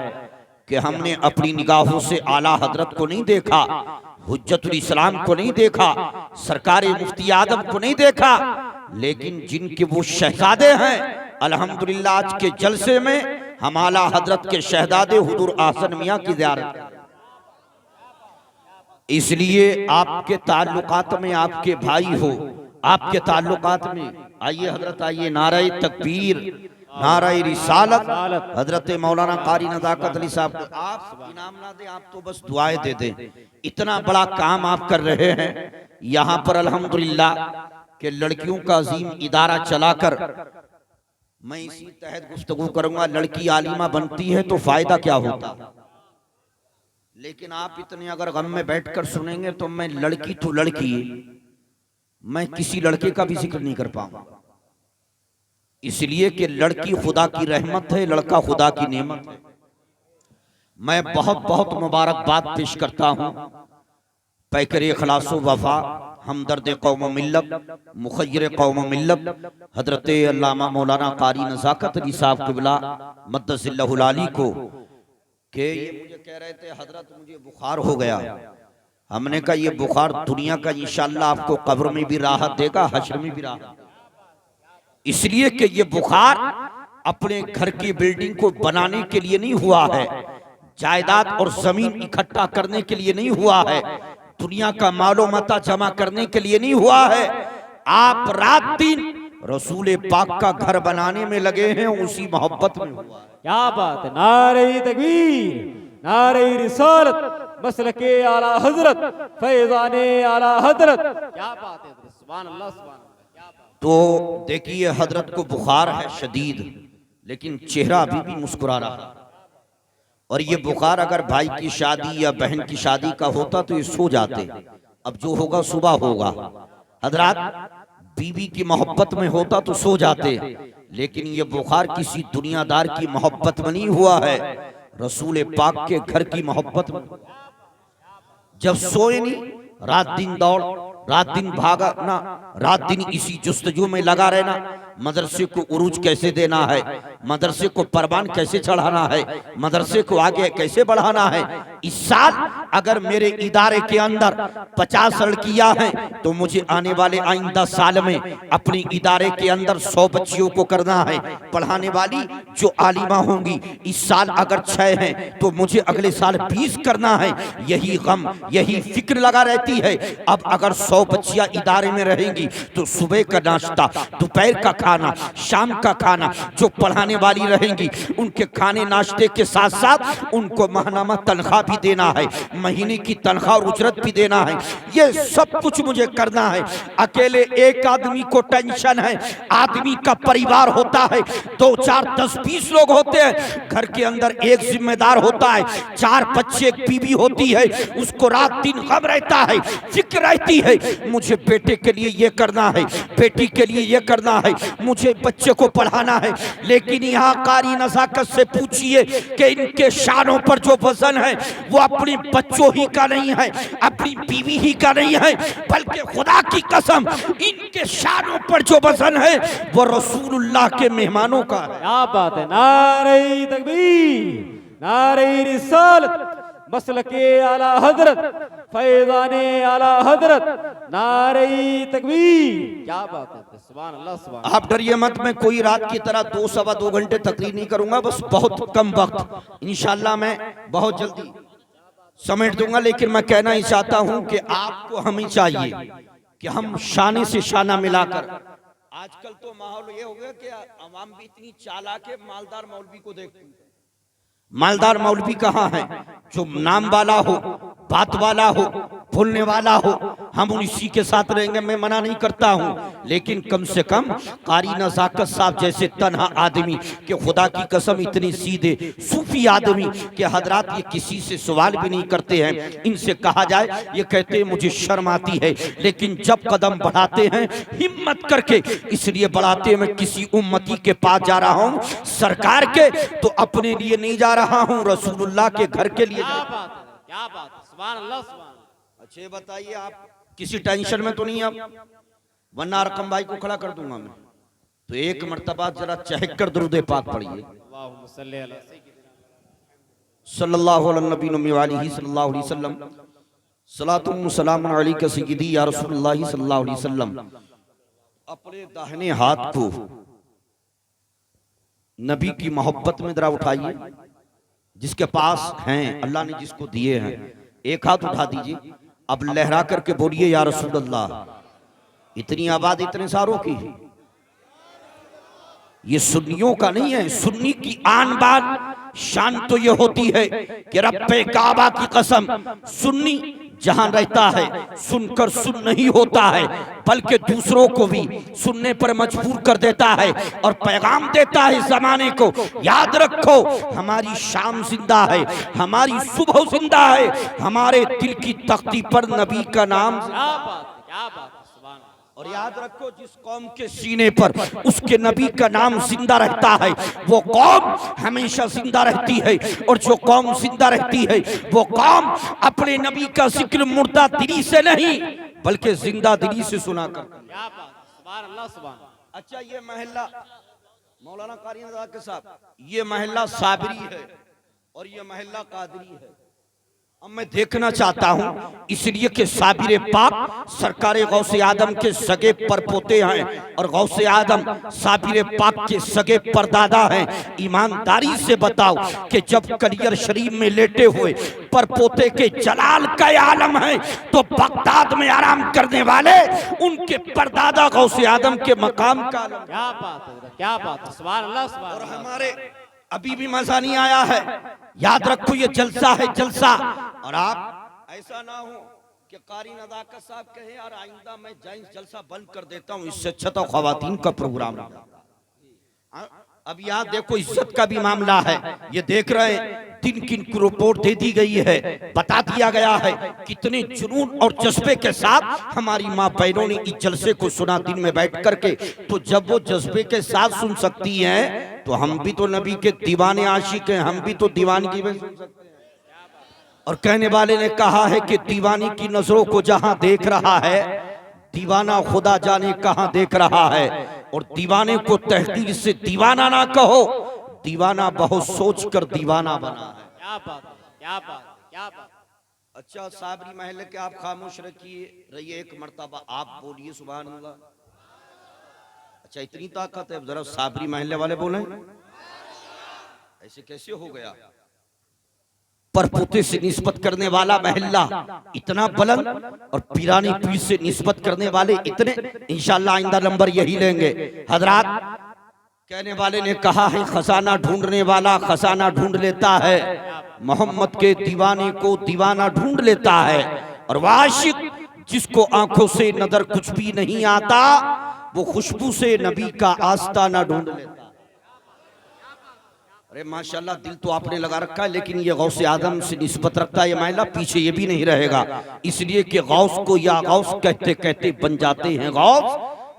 कि हमने अपनी निगाहों से आला हजरत को नहीं देखा, हुज्जतुल इस्लाम को नहीं देखा, सरकार मुफ्ती आदम को नहीं देखा, लेकिन जिनके वो शहजादे हैं अल्हम्दुलिल्लाह आज के जलसे में हम आला हजरत के शहजादे हुजूर आसन मियां की ज़ियारत। इसलिए आपके ताल्लुकात में आपके भाई हो, आपके ताल्लुकात में आइए हजरत, आइए नारे तकबीर, नारे रिसालत। हजरत मौलाना कारी नज़ाकत अली साहब, आप इनाम ना दें, आप तो बस दुआएं दे दें। इतना बड़ा काम आप कर रहे हैं यहाँ पर अल्हम्दुलिल्लाह कि लड़कियों का अजीम इदारा चलाकर, मैं इसी तहत गुफ्तगू करूंगा। लड़की आलिमा बनती है तो फायदा क्या होता, लेकिन आप इतने अगर गम में बैठकर सुनेंगे तो मैं लड़की तो लड़की, मैं किसी लड़के का भी जिक्र नहीं कर पाऊंगा, इसलिए कि लड़की खुदा की रहमत है, लड़का खुदा की नेमत है। मैं बहुत बहुत मुबारकबाद पेश करता हूं पैकर इखलासो वफा हमदर्द कौम मिल्लत, मुखय्यर कौम मिल्लत हजरत अल्लामा मौलाना कारी नज़ाकत अली साहब क़िबला मद्दसिल्लहुल आली को कि ये मुझे कह रहे थे हजरत मुझे बुखार हो गया। हमने कहा ये बुखार दुनिया का इंशाअल्लाह आपको कब्र में भी राहत देगा, हश्र में भी राहत, इसलिए कि ये बुखार अपने घर की बिल्डिंग को बनाने के लिए नहीं हुआ है, जायदाद और जमीन इकट्ठा करने के लिए नहीं हुआ है, दुनिया का मालो मता जमा करने के लिए नहीं हुआ है। आप रात दिन रसूल पाक का घर बनाने में लगे हैं, उसी मोहब्बत में हुआ है। क्या बात है, नारे तकबीर, नारे रिसालत, मसलके आला हजरत, फैजाने आला हजरत। क्या बात है, सुभान अल्लाह, सुभान अल्लाह, क्या बात। तो देखिए हजरत को बुखार है शदीद, लेकिन चेहरा अभी भी मुस्कुरा रहा है। और ये बुखार अगर भाई की शादी या बहन की शादी का होता तो ये सो जाते, अब जो होगा सुबह होगा। हजरत बीवी की मोहब्बत में होता तो सो जाते, लेकिन ये बुखार किसी दुनियादार की मोहब्बत में नहीं हुआ है, रसूल पाक के घर की मोहब्बत में। जब सोए नहीं, रात दिन दौड़, रात दिन भागना, रात दिन इसी जुस्तजू में लगा रहना, मदरसे को उरूज कैसे देना है, मदरसे को परवान कैसे चढ़ाना है, मदरसे को आगे कैसे बढ़ाना है। इस साल अगर मेरे इदारे के अंदर 50 लड़कियां हैं तो मुझे आने वाले आइंदा साल में अपने इदारे के अंदर 100 बच्चियों को करना है पढ़ाने वाली जो आलिमा होंगी। इस साल अगर 6 हैं तो मुझे अगले साल 20 करना है। यही गम, यही फिक्र लगा रहती है। अब अगर 100 बच्चियां इदारे में रहेंगी तो सुबह का नाश्ता, दोपहर का खाना, शाम का खाना, जो पढ़ाने वाली रहेंगी उनके खाने नाश्ते के साथ साथ उनको माहनामा तनख्वाह भी देना है, महीने की तनख्वाह और उजरत भी देना है। ये सब कुछ मुझे करना है। अकेले एक आदमी को टेंशन है, आदमी का परिवार होता है, 2, 4, 10, 20 लोग होते हैं, घर के अंदर एक जिम्मेदार होता है, 4 बच्चे, एक बीवी होती है, उसको रात दिन गम रहता है, फिक्र रहती है, मुझे बेटे के लिए ये करना है, बेटी के लिए ये करना है, मुझे बच्चे को पढ़ाना है। लेकिन यहाँ कारी नज़ाकत से पूछिए कि इनके शानों पर जो वजन है वो अपने बच्चों ही का नहीं है, अपनी बीवी ही का नहीं है, बल्कि खुदा की कसम इनके शानों पर जो वजन है वो रसूलुल्लाह के मेहमानों का है। क्या बात है, नारे तकबीर, नारे रिसालत, मसलके आला हजरत, फैजाने आला हजरत, नारे तकबीर। क्या बात है, सुभान अल्लाह, सुभान। आप डरिए मत, मैं कोई रात की तरह 2 सवा 2 घंटे तकरीर नहीं करूंगा, बस बहुत कम वक्त, इंशाल्लाह मैं बहुत जल्दी समेट दूंगा। लेकिन मैं कहना ही चाहता हूं कि आपको हमें चाहिए कि हम शाने से शाना मिलाकर, आजकल तो माहौल ये हो गया कि आवाम भी इतनी चालाक है, मालदार मौलवी को देखते हैं। मालदार मौलवी कहाँ है? जो नाम वाला हो, बात वाला हो, बोलने वाला हो, हम उसी के साथ रहेंगे, मैं मना नहीं करता हूँ। लेकिन कम से कम कारी नज़ाकत साहब जैसे तन्हा आदमी के खुदा की कसम इतनी सीधे सूफी आदमी के हजरात ये किसी से सवाल भी नहीं करते हैं। इनसे कहा जाए ये कहते हैं मुझे शर्म आती है, लेकिन जब कदम बढ़ाते हैं हिम्मत करके, इसलिए बढ़ाते मैं किसी उम्मती के पास जा रहा हूँ, सरकार के, तो अपने लिए नहीं जा रहा हूँ, रसूलुल्लाह के घर के लिए। क्या बात है, सुभान अल्लाह, सुभान। अच्छे बताइए आप किसी टेंशन में तो नहीं आप, वरना रकम भाई को खड़ा कर दूंगा मैं। तो एक मर्तबा जरा चहक कर दुरूद पाक पढ़िए, सल्लल्लाहु अलैहि वसल्लम, सलातुम व सलामुन अलैका सय्यदी या रसूलुल्लाह सल्लल्लाहु अलैहि वसल्लम। अपने दाहिने हाथ को नबी की मोहब्बत में जरा उठाइए, जिसके पास हैं, अल्लाह ने जिसको दिए हैं, एक हाथ उठा दीजिए। अब लहरा करके बोलिए या रसूलल्लाह। इतनी आबाद इतने सारों की, ये सुन्नियों का नहीं है। सुन्नी की आन बान शान तो ये होती है कि रब्बे काबा की कसम, सुन्नी जहां रहता है सुनकर सुन नहीं होता है, बल्कि दूसरों को भी सुनने पर मजबूर कर देता है और पैगाम देता है जमाने को, याद रखो हमारी शाम जिंदा है, हमारी सुबह जिंदा है, हमारे दिल की तख्ती पर नबी का नाम। क्या बात है, क्या बात है, सुभान अल्लाह। और याद रखो, जिस कौम के सीने पर उसके नबी का नाम जिंदा रहता है वो कौम हमेशा जिंदा रहती है, और जो कौम जिंदा रहती है वो कौम अपने नबी का जिक्र मुर्दा दिली से नहीं बल्कि जिंदा दिली से सुना कर। क्या बात, सुभान अल्लाह सुभान। अच्छा, ये महल्ला मौलाना कारी नज़ाकत साहब, ये महल्ला साबरी है और ये महल्ला कादरी है। अब मैं देखना चाहता हूं, इसलिए कि साबिर पाक सरकार गौसे आदम के सगे परपोते हैं और गौसे आदम साबिर पाक के सगे परदादा हैं। ईमानदारी से बताओ कि जब कलियर शरीफ में लेटे हुए परपोते के जलाल का आलम है तो बगदाद में आराम करने वाले उनके परदादा गौसे आदम के मकाम का आलम। क्या बात है, क्या बात है, सुभान अल्लाह सुभान। और हमारे अभी भी मजा नहीं आया है। याद रखो, ये जलसा है, जलसा। और आप ऐसा ना हो कि कारी नज़ाकत साहब कहे यार आइंदा मैं जाइंस जलसा बंद कर देता हूं, इससे अच्छा तो ख्वातीन का प्रोग्राम है। अब यहाँ देखो, इज्जत का भी मामला है। ये देख रहे हैं किन किन को रिपोर्ट दे दी गई है, बता दिया गया है कितने जुनून और जज्बे के साथ हमारी माँ बहनों ने इस जलसे को सुना दिन में बैठ करके। तो जब वो जज्बे के साथ सुन सकती हैं तो हम भी तो नबी के दीवाने आशिक हैं, हम भी तो दीवानगी में सुन सकते हैं। और कहने वाले ने कहा है कि दीवानी की नजरों को जहां देख रहा है दीवाना खुदा जाने कहां देख रहा है। और दीवाने को तहकीर से दीवाना ना कहो, दीवाना बहुत सोच कर दीवाना बना है। क्या बात, क्या बात, क्या बात। अच्छा, साबरी महल के आप खामोश रहिए एक मर्तबा आप बोलिए सुभान अल्लाह। अच्छा, इतनी ताकत है, जरा साबरी महल वाले बोले। ऐसे कैसे हो गया? परपोते से निस्बत करने वाला महल्ला इतना बुलंद और पीरानी पीर से निस्बत करने वाले इतने। इंशाअल्लाह आइंदा नंबर यही लेंगे। हजरात, कहने वाले ने कहा है खजाना ढूंढने वाला खजाना ढूंढ लेता है, मोहम्मद के दीवाने को दीवाना ढूंढ लेता है। और वह आशिक जिसको आंखों से नजर कुछ भी नहीं आता वो खुशबू से नबी का आस्ताना ढूंढ लेता। अरे माशाल्लाह, दिल तो आपने लगा रखा है, लेकिन ये गौसे आदम से निस्बत रखता है ये महिला, पीछे ये भी नहीं रहेगा। इसलिए कि गौस को या गौस कहते कहते बन जाते हैं गौस।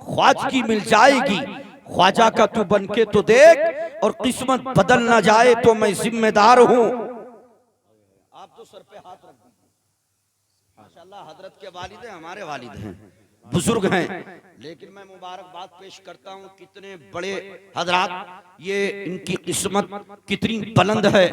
ख्वाजगी मिल जाएगी, ख्वाजा का तू बन के तो देख, और किस्मत बदल ना जाए तो मैं जिम्मेदार हूं। आप तो सर पे हाथ रख दीजिए। माशाल्लाह, हजरत के वालिद हैं, हमारे वालिद हैं, बुजुर्ग हैं, लेकिन मैं मुबारकबाद पेश करता हूं कितने बड़े हजरात, ये इनकी किस्मत कितनी बुलंद है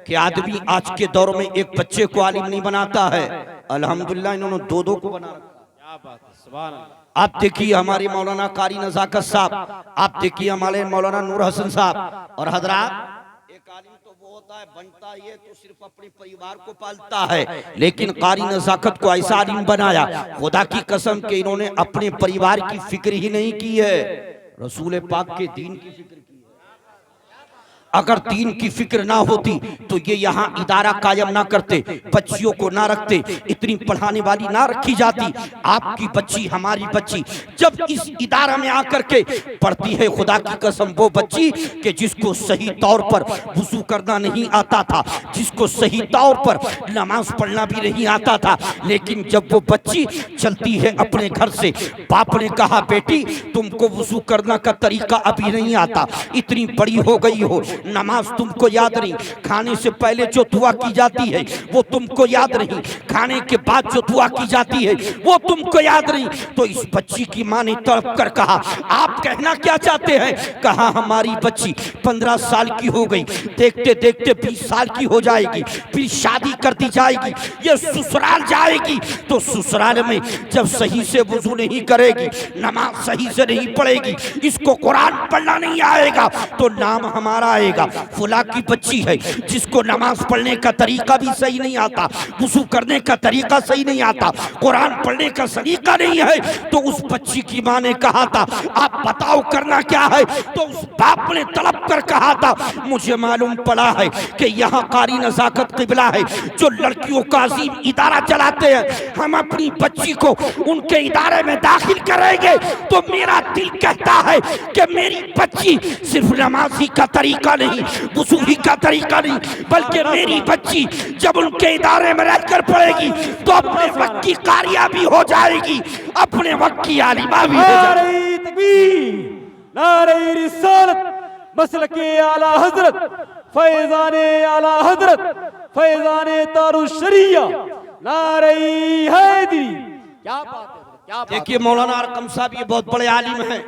कि आदमी आज के दौर में एक बच्चे को आलिम नहीं बनाता है, अल्हम्दुलिल्लाह इन्होंने दो दो को बना रखा। क्या बात है, सुभान अल्लाह। आप देखिए हमारे मौलाना कारी नज़ाकत साहब, आप देखिए हमारे मौलाना नूर हसन साहब। और हजरात, एक आलिम तो वो होता है बनता है तो सिर्फ अपने परिवार को पालता है, लेकिन कारी नज़ाकत को ऐसा आलिम बनाया खुदा की कसम के इन्होंने अपने परिवार की फिक्र ही नहीं की है, रसूल पाक के दीन की फिक्र की है। अगर दीन की फिक्र ना होती तो ये यहाँ इदारा कायम ना करते, बच्चियों को ना रखते, इतनी पढ़ाने वाली ना रखी जाती। आपकी बच्ची, हमारी बच्ची जब इस इदारा में आकर के पढ़ती है, खुदा की कसम वो बच्ची कि जिसको सही तौर पर वुजू करना नहीं आता था, जिसको सही तौर पर नमाज पढ़ना भी नहीं आता था, लेकिन जब वो बच्ची चलती है अपने घर से, बाप ने कहा बेटी तुमको वुजू करना का तरीका अभी नहीं आता, इतनी बड़ी हो गई हो, नमाज तुमको याद नहीं, खाने से पहले जो दुआ की जाती है वो तुमको याद नहीं, खाने के बाद जो दुआ की जाती है वो तुमको याद नहीं। तो इस बच्ची की मां ने तड़प कर कहा आप कहना क्या चाहते हैं? कहा हमारी बच्ची 15 साल की हो गई, देखते देखते 20 साल की हो जाएगी, फिर शादी कर दी जाएगी, ये ससुराल जाएगी, तो ससुराल में जब सही से वुजू नहीं करेगी, नमाज सही से नहीं पढ़ेगी, इसको कुरान पढ़ना नहीं आएगा तो नाम हमारा आएगा। फुला की बच्ची है जिसको नमाज पढ़ने का तरीका भी सही नहीं आता, वुजू करने का तरीका सही नहीं आता, कुरान पढ़ने का सलीका नहीं है, तो उस बच्ची की मां ने कहा था आप बताओ करना क्या है? तो उस बाप ने तलब कर कहा था मुझे मालूम पड़ा है कि यहाँ कारी नज़ाकत क़िबला है जो लड़कियों का अजीम इदारा चलाते हैं, हम अपनी बच्ची को उनके इदारे में दाखिल करेंगे तो मेरा दिल कहता है कि मेरी बच्ची सिर्फ नमाजी का तरीका नहीं, वुज़ू का तरीका नहीं, बल्कि मेरी बच्ची जब उनके इदारे में रहकर पढ़ेगी तो अपने वक्त की कारिया भी हो जाएगी, अपने वक्त की आलिमा भी हो जाएगी। नारे तकबीर, नारे रिसालत, मसलके आला हजरत, फैजाने आला हजरत, फैजाने तारुश शरिया, नारे हैदरी। क्या बात है, क्या बात है। देखिए मौलाना अरकम साहब ये बहुत बड़े आलिम हैं,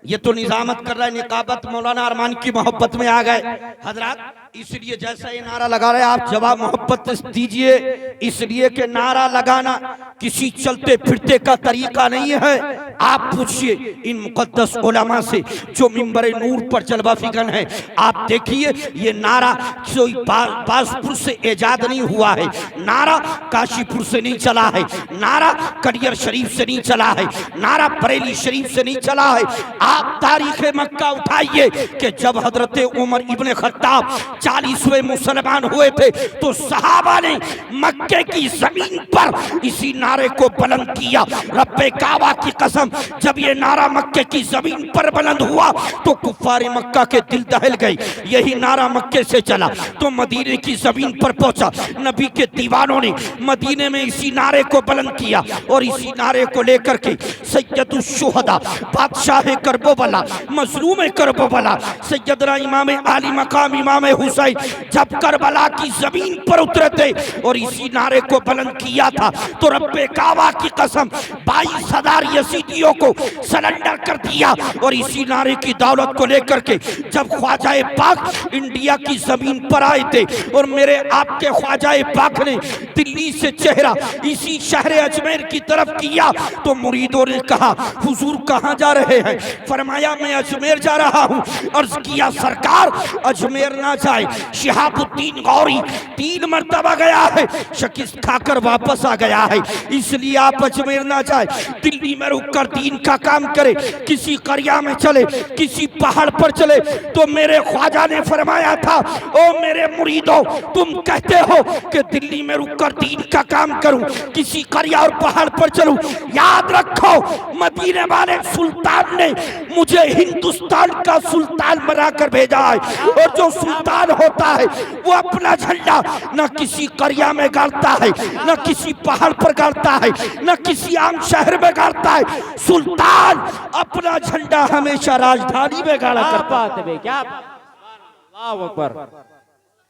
ये तो निजामत कर रहा है, निकाबत मौलाना अरमान की मोहब्बत में आ गए हजरात। इसलिए जैसा ये नारा लगा रहे आप जवाब मोहब्बत से दीजिए, इसलिए कि नारा लगाना किसी चलते फिरते का तरीका नहीं है। आप पूछिए इन मुकद्दस उलमा से जो मिंबर नूर पर जलवा फिगन है, आप देखिए ये नारा कोई बासपुर से इजाद नहीं हुआ है, नारा काशीपुर से नहीं चला है, नारा कड़ियर शरीफ से नहीं चला है, नारा बरेली शरीफ से नहीं चला है। आप तारीख मक्का उठाइए कि जब हजरत उमर इब्ने खत्ताब 40वें मुसलमान हुए थे तो सहाबा ने मक्के की जमीन पर इसी नारे को बुलंद किया। रब्बे काबा की कसम, जब ये नारा मक्के की जमीन पर बुलंद हुआ तो कुफ्फारे मक्का के दिल दहल गए। यही नारा मक्के से चला तो मदीने की जमीन पर पहुंचा। नबी के दीवानों ने मदीने में इसी नारे को बुलंद किया और इसी नारे को लेकर के सैयदुश शुहदा, बादशाह करबला, मजलूम करबला, सैयदना इमाम आली मकाम इमाम हुसैन जब करबला की जमीन पर उतरे थे और इसी नारे को बुलंद किया था तो रब्बे काबा की कसम 22,000 यजीदियों को सरेंडर कर दिया। और इसी नारे की दौलत को लेकर के जब ख्वाजाए पाक इंडिया की जमीन पर आए थे और मेरे आपके ख्वाजाए पाक ने दिल्ली से चेहरा इसी शहर अजमेर की तरफ किया तो मुरीदों ने कहा हुजूर कहाँ जा रहे हैं? फरमाया मैं अजमेर जा रहा हूँ। अर्ज किया सरकार अजमेर ना जाए, शिहाबुद्दीन गौरी 3 मरतबा गया है, शिकस्त खाकर वापस आ गया है, इसलिए आप अजमेर ना जाए, दिल्ली में रुककर दीन का काम करे, किसी करिया में चले, किसी पहाड़ पर चले। तो मेरे ख्वाजा ने फरमाया था ओ मेरे मुरीदों, तुम कहते हो कि दिल्ली में रुककर दीन का काम करूं, किसी करिया और पहाड़ पर चलूं, याद रखो मदीने वाले सुल्तान ने मुझे हिंदुस्तान का सुल्तान बनाकर भेजा है। और जो सुल्तान होता है वो अपना झंडा न किसी करिया में गाड़ता है, न किसी पहाड़ पर गाड़ता है, न किसी आम शहर में गाड़ता है। सुल्तान अपना झंडा हमेशा राजधानी में गाड़ा करता है। बात है, क्या अल्लाहु अकबर,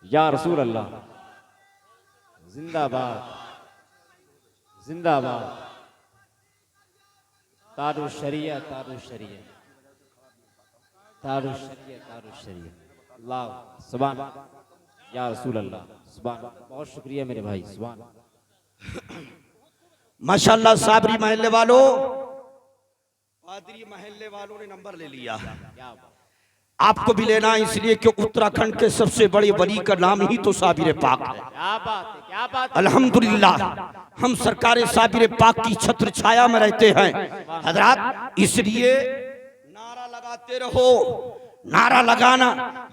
या रसूल अल्लाह, जिंदाबाद जिंदाबाद, तारुश शरिया तारुश शरिया तारुश शरिया तारुश शरिया, अल्लाह सुभान, या रसूल अल्लाह सुभान। बहुत शुक्रिया मेरे भाई, सुभान। माशाल्लाह साबरी महल्ले वालों, पादरी महल्ले वालों ने नंबर ले लिया। आपको भी लेना इसलिए कि उत्तराखंड के सबसे बड़े वली का नाम ही तो साबिर पाक है। क्या बात है, क्या बात है। अल्हम्दुलिल्लाह हम सरकार साबिर पाक की छत्र छाया में रहते हैं हजरात, इसलिए नारा लगाते रहो। नारा लगाना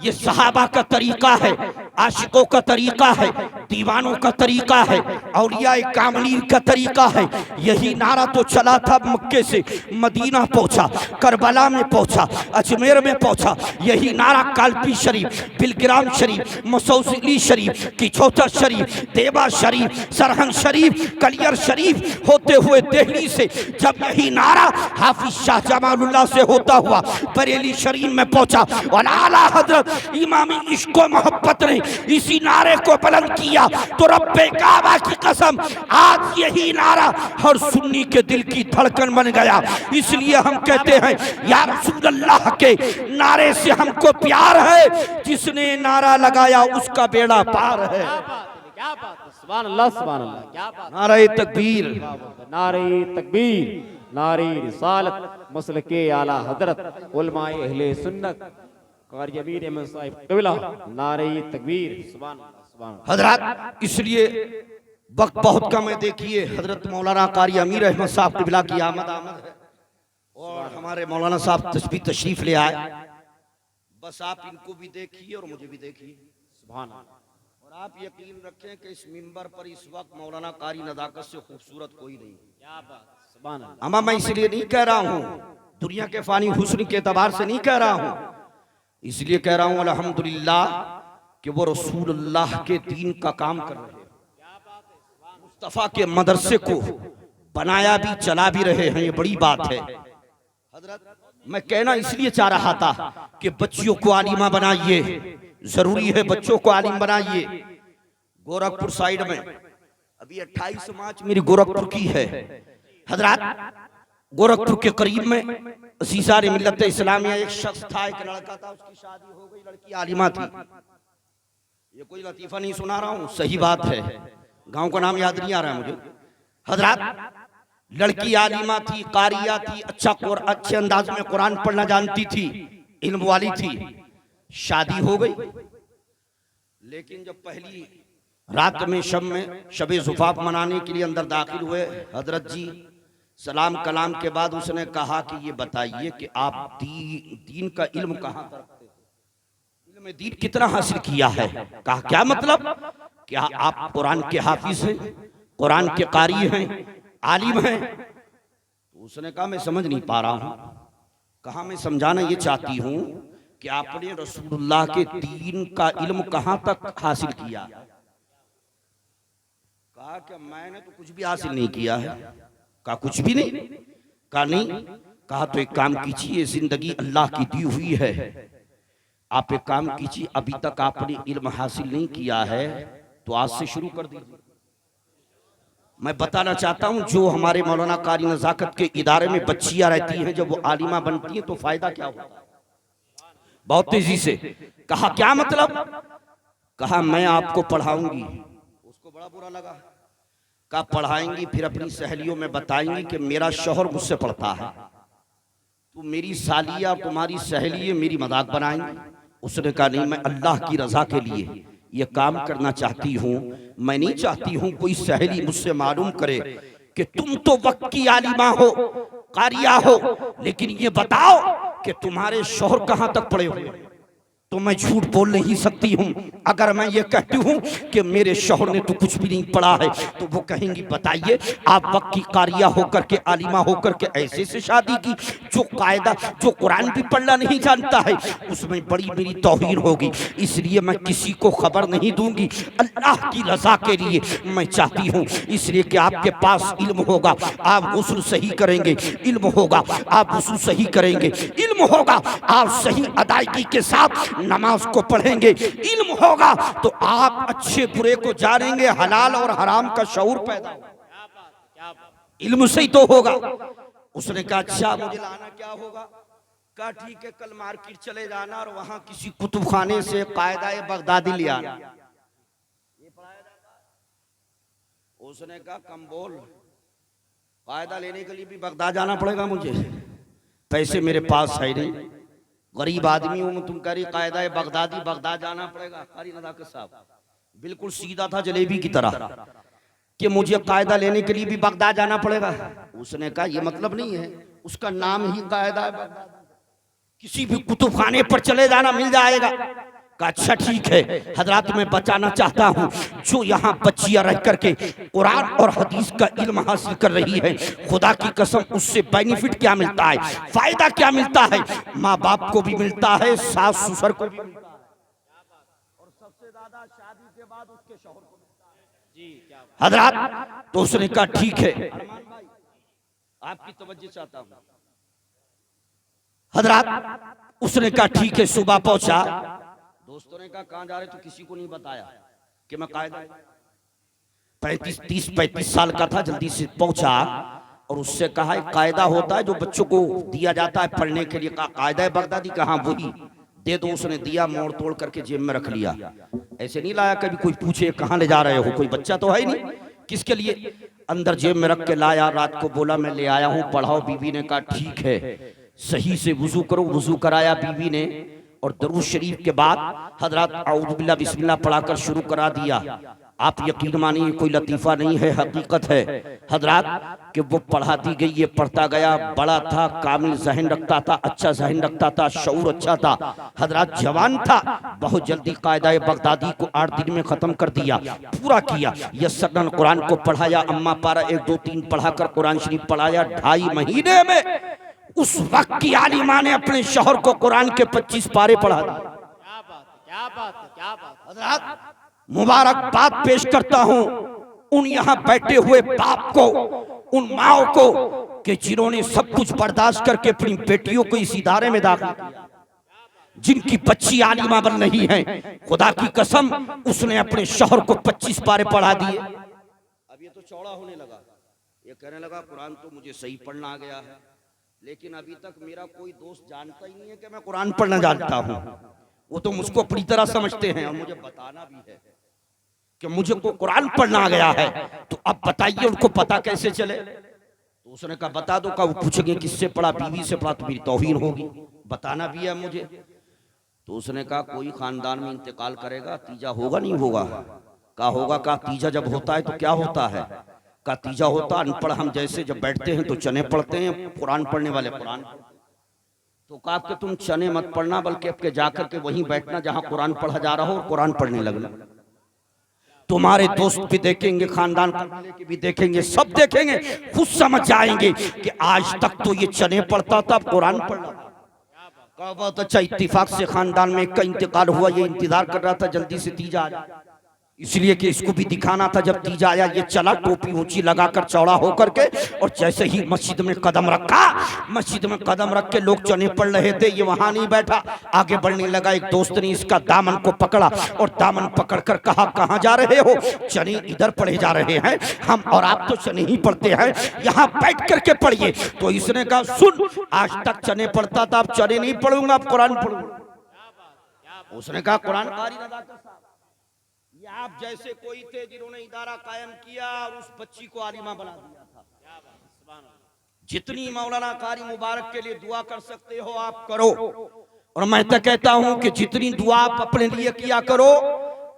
ये सहाबा का तरीका है, आशिकों का तरीका है, दीवानों का तरीका है, औलियाए कामिलीन का तरीका है। यही नारा तो चला था, मक्के से मदीना पहुंचा, करबला में पहुंचा, अजमेर में पहुंचा। यही नारा कालपी शरीफ, बिलग्राम शरीफ, मसौसिली शरीफ, किछोटा शरीफ, देवा शरीफ, सरहन शरीफ, कलियर शरीफ होते हुए दिल्ली से जब यही नारा हाफिज शाह जमालुल्लाह से होता हुआ बरेली शरीफ में पहुंचा और आला हजरत इमामी इश्क व मोहब्बत ने इसी नारे को बुलंद किया तो रब्बे काबा की कसम आज यही नारा हर सुन्नी के दिल की धड़कन बन गया। इसलिए हम कहते हैं या रसूल अल्लाह के नारे से हमको प्यार है, जिसने नारा लगाया उसका बेड़ा पार है। क्या बात है, सुभान अल्लाह सुभान अल्लाह, क्या बात। नारे तकबीर, नारे तकबीर, नारे रिसालत, मसलके आला हजरत, उलमाए अहले सुन्नत, कारी अमीर अहमद साहिब क़िबला, नारे तकबीर, सुभान अल्लाह सुभान अल्लाह। हजरत इसलिए वक्त बहुत कम है, देखिए हजरत मौलाना कारी अमीर अहमद साहब क़िबला की आमद है और हमारे मौलाना साहब तशरीफ ले आए। बस आप इनको भी देखिए और मुझे भी देखिए, सुभान अल्लाह। और आप यकीन रखें कि इस मिंबर पर इस वक्त मौलाना कारी नदाकत से खूबसूरत कोई नहीं। क्या बात, सुभान अल्लाह। अमा मैं इसलिए नहीं कह रहा हूँ, दुनिया के फानी हुस्न के एतबार से नहीं कह रहा हूँ, इसलिए कह रहा हूं अल्हम्दुलिल्लाह कि वो रसूलुल्लाह के दीन का काम कर रहे हैं, मुस्तफा के मदरसे को बनाया भी चला भी रहे हैं, ये बड़ी बात है। हजरत मैं कहना इसलिए चाह रहा था कि बच्चियों को आलिमा बनाइए, जरूरी है बच्चों को आलिम बनाइए। गोरखपुर साइड में अभी 28 मार्च मेरी गोरखपुर की है। हजरत गोरखपुर के करीब में सीसार मिल्लत इस्लामिया एक शख्स था, एक लड़का था, उसकी शादी हो गई, लड़की आलिमा थी। ये कोई लतीफा नहीं सुना रहा हूँ, सही बात है, गांव का नाम याद नहीं आ रहा है मुझे। हजरत लड़की आलिमा थी, कारिया थी, अच्छे अंदाज में कुरान पढ़ना जानती थी, इल्म वाली थी। शादी हो गई, लेकिन जब पहली रात में शबे ज़ुफ़ाफ़ मनाने के लिए अंदर दाखिल हुए, हजरत जी सलाम कलाम के बाद उसने कहा कि ये बताइए कि आप दीन का इल्म कहाँ तक रखते हैं, इल्म दीन कितना हासिल किया है। कहा क्या मतलब, क्या आप कुरान के हाफिज हैं, कुरान के कारी हैं, आलिम हैं? तो उसने कहा मैं समझ नहीं पा रहा हूं। कहा मैं समझाना ये चाहती हूं कि आपने रसूलुल्लाह के दीन का इल्म कहां तक हासिल किया। कहा कि मैंने तो कुछ भी हासिल नहीं किया है। कहा कुछ भी नहीं? कहा नहीं। कहा तो एक काम कीजिए, जिंदगी अल्लाह की दी हुई है, आप एक काम कीजिए, अभी तक आपने इल्म हासिल नहीं किया है तो आज से शुरू कर दीजिए। मैं बताना चाहता हूं, जो हमारे मौलाना कारी नजाकत के इदारे में बच्चियां रहती हैं, जब वो आलिमा बनती हैं तो फायदा क्या होता है। बहुत तेजी से कहा क्या मतलब? कहा मैं आपको पढ़ाऊंगी। उसको बड़ा बुरा लगा। कहा पढ़ाएंगी, फिर अपनी सहेलियों में बताएंगी कि मेरा शौहर मुझसे पढ़ता है, तो मेरी सालिया तुम्हारी सहेली मेरी मजाक बनाएंगी। उसने कहा नहीं, मैं अल्लाह की रजा के लिए ये काम करना चाहती हूँ। मैं नहीं चाहती हूँ कोई सहेली मुझसे मालूम करे कि तुम तो वक्त की आलिमा हो, कारिया हो, लेकिन ये बताओ कि तुम्हारे शौहर कहाँ तक पढ़े हुए हैं। तो मैं झूठ बोल नहीं सकती हूँ। अगर मैं ये कहती हूँ कि मेरे शौहर ने तो कुछ भी नहीं पढ़ा है, तो वो कहेंगी बताइए आप वक्त की कारिया होकर के, आलिमा होकर के ऐसे से शादी की जो कायदा, जो कुरान भी पढ़ना नहीं जानता है, उसमें बड़ी मेरी तौहीन होगी। इसलिए मैं किसी को खबर नहीं दूंगी, अल्लाह की रजा के लिए मैं चाहती हूँ। इसलिए कि आपके पास इल्म होगा, आप गुस्ल सही करेंगे, इल्म होगा आप गुस्ल सही करेंगे, इल्म होगा आप सही अदायगी के साथ नमाज को पढ़ेंगे, इल्म होगा तो आप अच्छे बुरे को जानेंगे, हलाल और हराम का शऊर पैदा होगा, इल्म से ही तो होगा। उसने कहा अच्छा मुझे लाना क्या होगा? कहा ठीक है, कल मार्केट चले जाना और वहां किसी कुतुब खाने से कायदा बगदादी ले आना। उसने कहा कम बोल, कायदा लेने के लिए भी बगदाद जाना पड़ेगा मुझे, पैसे मेरे पास है नहीं, गरीब आदमी हूं, तुम कह रही कायदा बगदादी, बगदाद जाना पड़ेगा। कारी नजाकत साहब बिल्कुल सीधा था जलेबी की तरह कि मुझे कायदा लेने के लिए भी बगदाद जाना पड़ेगा। उसने कहा ये मतलब नहीं है, उसका नाम ही कायदा है बगदाद, किसी भी कुतुब खाने पर चले जाना मिल जाएगा। कहा अच्छा ठीक है। हजरात मैं बचाना चाहता हूँ, जो यहाँ बच्चियां रह करके कुरान और हदीस का इल्म हासिल कर रही है, खुदा की कसम उससे बेनिफिट क्या मिलता है, फायदा क्या मिलता है? माँ बाप को भी मिलता है, सास ससुर को भी मिलता है, और सबसे ज्यादा शादी के बाद उसके शौहर को मिलता है। हजरात तो उसने कहा ठीक है, अरमान भाई आपकी तवज्जो चाहता हूँ। हजरात उसने कहा ठीक है, सुबह पहुंचा। दोस्तों ने कहा कहां जा रहे, तो किसी को नहीं बताया कि मैं कायदा 35 साल का था, जल्दी से पहुंचा और उससे कहा एक कायदा होता है जो बच्चों को दिया जाता है पढ़ने के लिए। कहा कायदा बगदादी, कहां वही दे दो। उसने दिया, मोड़ तोड़ करके जेब में रख लिया। ऐसे नहीं लाया कभी कोई पूछे कहां ले जा रहे हो, कोई बच्चा तो है ही नहीं, किसके लिए? अंदर जेब में रख के लाया। रात को बोला मैं ले आया हूं, पढ़ाओ। बीवी ने कहा ठीक है, सही से वुजू करो। वुजू कराया बीवी ने और दरूद शरीफ के बाद हजरत औज़ु बिल्लाह बिस्मिल्लाह पढ़ाकर शुरू करा दिया। आप यकीन मानिए कोई लतीफ़ा नहीं है, हकीकत है हजरत कि वो पढ़ाती गई, ये पढ़ता गया। बड़ा था, कामिल ज़हन रखता था, अच्छा ज़हन रखता था, शऊर अच्छा था, हजरत जवान था। बहुत जल्दी कायदा बगदादी को 8 दिन में ख़त्म कर दिया, पूरा किया। यस्सरन कुरान को पढ़ाया, अम्मा पारा 1 2 3 पढ़ाकर कुरान शरीफ पढ़ाया। 2.5 महीने में उस वक्त की आलिमा ने अपने शौहर को कुरान के 25 पारे पढ़ा दिए। हज़रात, मुबारकबाद पेश करता हूं उन यहां बैठे हुए बाप को, उन माओ को कि जिन्होंने सब कुछ बर्दाश्त करके अपनी बेटियों को इस इदारे में दाखिल किया, जिनकी बच्ची आलिमा बन रही है। खुदा की कसम, उसने अपने शौहर को 25 पारे पढ़ा दिए। अब ये तो चौड़ा होने लगा, ये कहने लगा कुरान तो मुझे सही पढ़ना आ गया है, लेकिन अभी तक मेरा कोई दोस्त जानता ही नहीं है कि मैं कुरान पढ़ना जानता हूँ। वो तो मुझको अपनी तरह समझते हैं और मुझे बताना भी है कि मुझे को कुरान पढ़ना आ गया है। तो अब बताइए उनको पता कैसे चले? तो उसने कहा बता दो। का वो पूछेंगे किससे पढ़ा? बीवी से पढ़ा तो मेरी तौहीन होगी, बताना भी है मुझे। तो उसने कहा कोई खानदान में इंतकाल करेगा, तीजा होगा नहीं होगा? का होगा। का तीजा जब होता है तो क्या होता है? का तीजा होता अनपढ़ हम जैसे जब बैठते हैं तो चने पढ़ते हैं, कुरान पढ़ने वाले कुरान। तो कहा कि तुम चने मत पढ़ना, बल्कि आपके जाकर के वहीं बैठना जहां कुरान पढ़ा जा रहा हो और कुरान पढ़ने लगना। तुम्हारे दोस्त भी देखेंगे, खानदान के भी देखेंगे, सब देखेंगे, खुद समझ जाएंगे कि आज तक तो ये चने पढ़ता था, अब कुरान पढ़ना। कहा बहुत अच्छा, इत्तिफाक से खानदान में का इंतकाल हुआ, ये इंतजार कर रहा था जल्दी से तीजा आ जाए, इसलिए कि इसको भी दिखाना था। जब तीजा आया ये चला टोपी ऊंची लगाकर चौड़ा होकर के, और जैसे ही मस्जिद में कदम रखा, मस्जिद में कदम रख के लोग चने पढ़ रहे थे, ये वहां नहीं बैठा, आगे बढ़ने लगा। एक दोस्त ने इसका दामन को पकड़ा और दामन पकड़कर कहा कहां जा रहे हो? चने इधर पढ़े जा रहे हैं, हम और आप तो चने ही पढ़ते हैं, यहाँ बैठ करके पढ़िए। तो इसने कहा सुन, आज तक चने पढ़ता था, अब चने नहीं पढ़ूंगा, अब कुरान पढ़ूंगा। उसने कहा कुरान कारी आप जैसे कोई थे जिन्होंने इदारा कायम किया और उस बच्ची को आलिमा बना दिया था। जितनी मौलाना कारी मुबारक के लिए दुआ कर सकते हो आप करो, और मैं तो कहता हूं कि जितनी दुआ आप अपने लिए किया करो,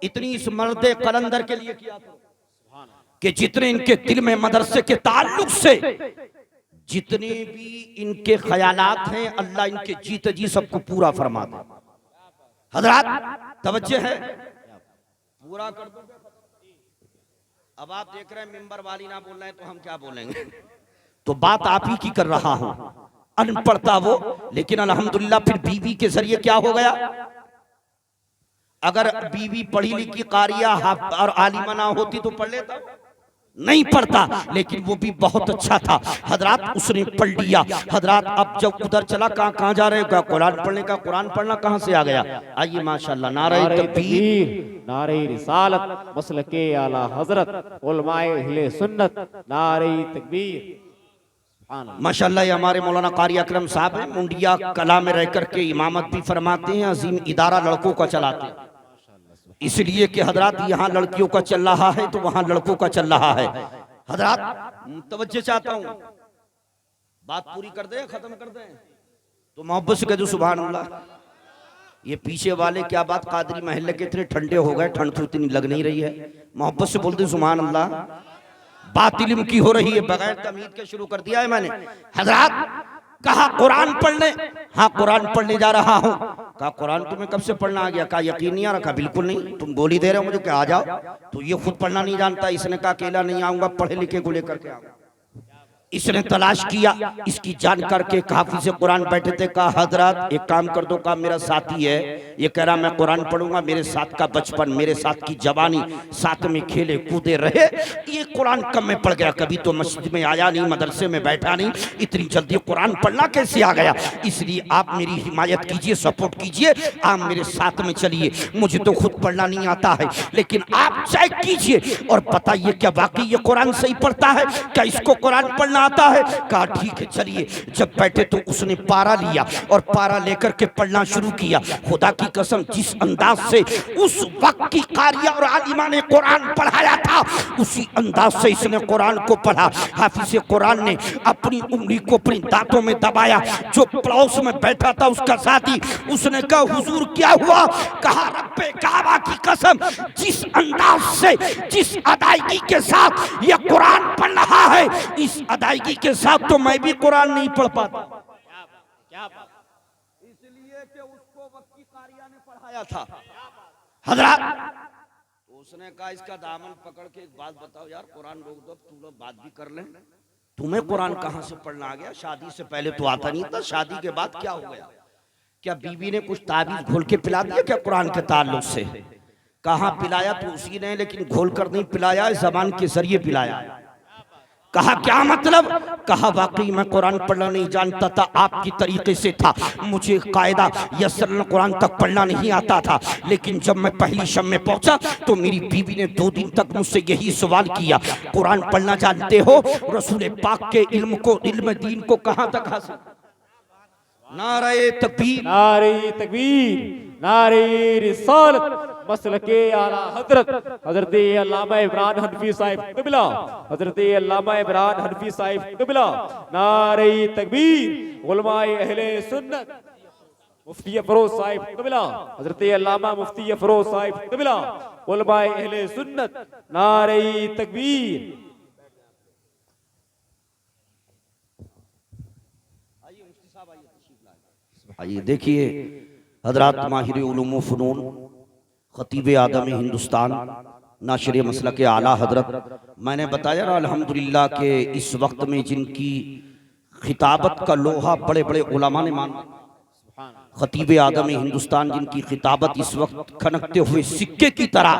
इतनी इस मर्द कलंदर के लिए किया करो कि जितने इनके दिल में मदरसे के ताल्लुक से जितने भी इनके ख्यालात हैं, अल्लाह इनके जीत जी सबको पूरा फरमा दे। हजरात तवज्जो है, पूरा कर दो। अब आप देख रहे हैं मिंबर वाली ना बोल रहे हैं तो हम क्या बोलेंगे? तो बात आप ही की कर रहा हूं, अनपढ़ता वो, लेकिन अल्हम्दुलिल्लाह फिर बीवी के जरिए क्या हो गया? अगर बीवी पढ़ी लिखी कारिया और आलिमा ना होती तो पढ़ लेता, नहीं पढ़ता, लेकिन वो भी बहुत अच्छा था। हजरात उसने पढ़ लिया। हजरात अब जब उधर चला, कहां कहां जा रहे हो? कुरान पढ़ने का। कुरान पढ़ना कहां से आ गया? आइए माशाल्लाह, नारे तकबीर, नारे रिसालत, मसलके आला हजरत, उलमाए अहले सुन्नत, नारे तकबीर। माशाल्लाह ये हमारे मौलाना कारी अकरम साहब हैं, मुंडिया कला में रह करके इमामत भी फरमाते हैं, अजीम इदारा लड़कों का चलाते हैं। इसलिए कि हजरात यहाँ लड़कियों का चल रहा है तो वहां लड़कों का चल रहा है। हजरात तवज्जो चाहता हूँ, बात पूरी कर दे, खत्म कर दे तो मोहब्बत से कह दो सुभान अल्लाह। ये पीछे वाले क्या बात, कादरी महल्ले के इतने ठंडे हो गए, ठंड तो इतनी लग नहीं रही है, मोहब्बत से बोल दे सुभान अल्लाह। बात इल्म की हो रही है, बगैर तमीद के शुरू कर दिया है मैंने। हजरात कहा कुरान पढ़ने, हाँ कुरान पढ़ने जा रहा हूँ। कहा कुरान तुम्हें कब से पढ़ना आ गया? कहा यकीन नहीं आ रहा? बिल्कुल नहीं, तुम गोली दे रहे हो मुझे कि आ जाओ, तो ये खुद पढ़ना नहीं जानता। इसने कहा अकेला नहीं आऊंगा, पढ़े लिखे को लेकर के आऊंगा। इसने तलाश किया, इसकी जान करके हाफिज कुरान बैठे थे। कहा हजरत एक काम कर दो, कहा मेरा साथी है, ये कह रहा मैं कुरान पढ़ूंगा, मेरे साथ का बचपन, मेरे साथ की जवानी, साथ में खेले कूदे रहे, ये कुरान कब में पढ़ गया? कभी तो मस्जिद में आया नहीं, मदरसे में बैठा नहीं, इतनी जल्दी कुरान पढ़ना कैसे आ गया? इसलिए आप मेरी हिमायत कीजिए, सपोर्ट कीजिए, आप मेरे साथ में चलिए। मुझे तो खुद पढ़ना नहीं आता है, लेकिन आप चेक कीजिए और बताइए क्या वाकई ये कुरान सही पढ़ता है? क्या इसको कुरान पढ़ना आता है? कहा ठीक है चलिए। जब बैठे तो उसने पारा लिया और पारा लेकर के पढ़ना शुरू किया। खुदा की कसम जिस अंदाज से उस वक्त की कारिया और आलिमा ने कुरान पढ़ाया था, उसी अंदाज से इसने कुरान को पढ़ा। हाफिज कुरान ने अपनी उंगली को अपनी दांतों में दबाया। जो पड़ोस में बैठा था उसका साथी, उसने कहा हुजूर क्या हुआ? कहा रब्बे काबा की कसम, जिस अंदाज से, जिस अदायगी के साथ ये कुरान पढ़ रहा है, इस अदायगी के साथ तो मैं भी कुरान नहीं पढ़ पाता। क्या बात? इसलिए कि उसको वक्त की कारिया ने पढ़ाया था। हजरत तो उसने कहा इसका दामन पकड़ के एक बात बताओ यार, कुरान रोक दो, तुम लोग बात भी कर लें। तुम्हें कुरान कहां से पढ़ना आ गया? शादी से पहले तो आता नहीं था, शादी के बाद क्या हो गया? क्या बीवी ने कुछ ताबीज घोल के पिला दिया क्या कुरान के ताल्लुक से? कहाँ पिलाया तो उसी ने, लेकिन घोल कर नहीं पिलाया, जबान के जरिए पिलाया। कहा क्या मतलब? कहा वाकई मैं कुरान पढ़ना नहीं जानता था, आपकी तरीके से था, मुझे कायदा यसरन कुरान तक पढ़ना नहीं आता था, लेकिन जब मैं पहली शब में पहुंचा तो मेरी बीवी ने 2 दिन तक मुझसे यही सवाल किया, कुरान पढ़ना जानते हो? रसूल पाक के इल्म को, इल्म दीन को कहां तक हासिल? नारे तकबीर, नारे तकबीर, नारे रिसालत, मसलके आला हजरत हजरत अल्लामा इमरान हनफी साहिब क़िबला, हजरत अल्लामा इमरान हनफी साहिब क़िबला, नारे तकबीर, उलमाए अहले सुन्नत, मुफ्ती अफरोज साहिब क़िबला, हजरत अल्लामा मुफ्ती अफरोज साहिब क़िबला, उलमाए अहले सुन्नत, नारे तकबीर। आइए देखिए हजरात माहिर उलूम व फ़नून, खतीब आदम हिंदुस्तान, नाशिर मसलक के आला हजरत, मैंने बताया ना अल्हम्दुलिल्लाह के इस वक्त में जिनकी खिताबत का लोहा बड़े बड़े उलमा ने माना, खतीब आदम हिंदुस्तान जिनकी खिताबत इस वक्त खनकते हुए सिक्के की तरह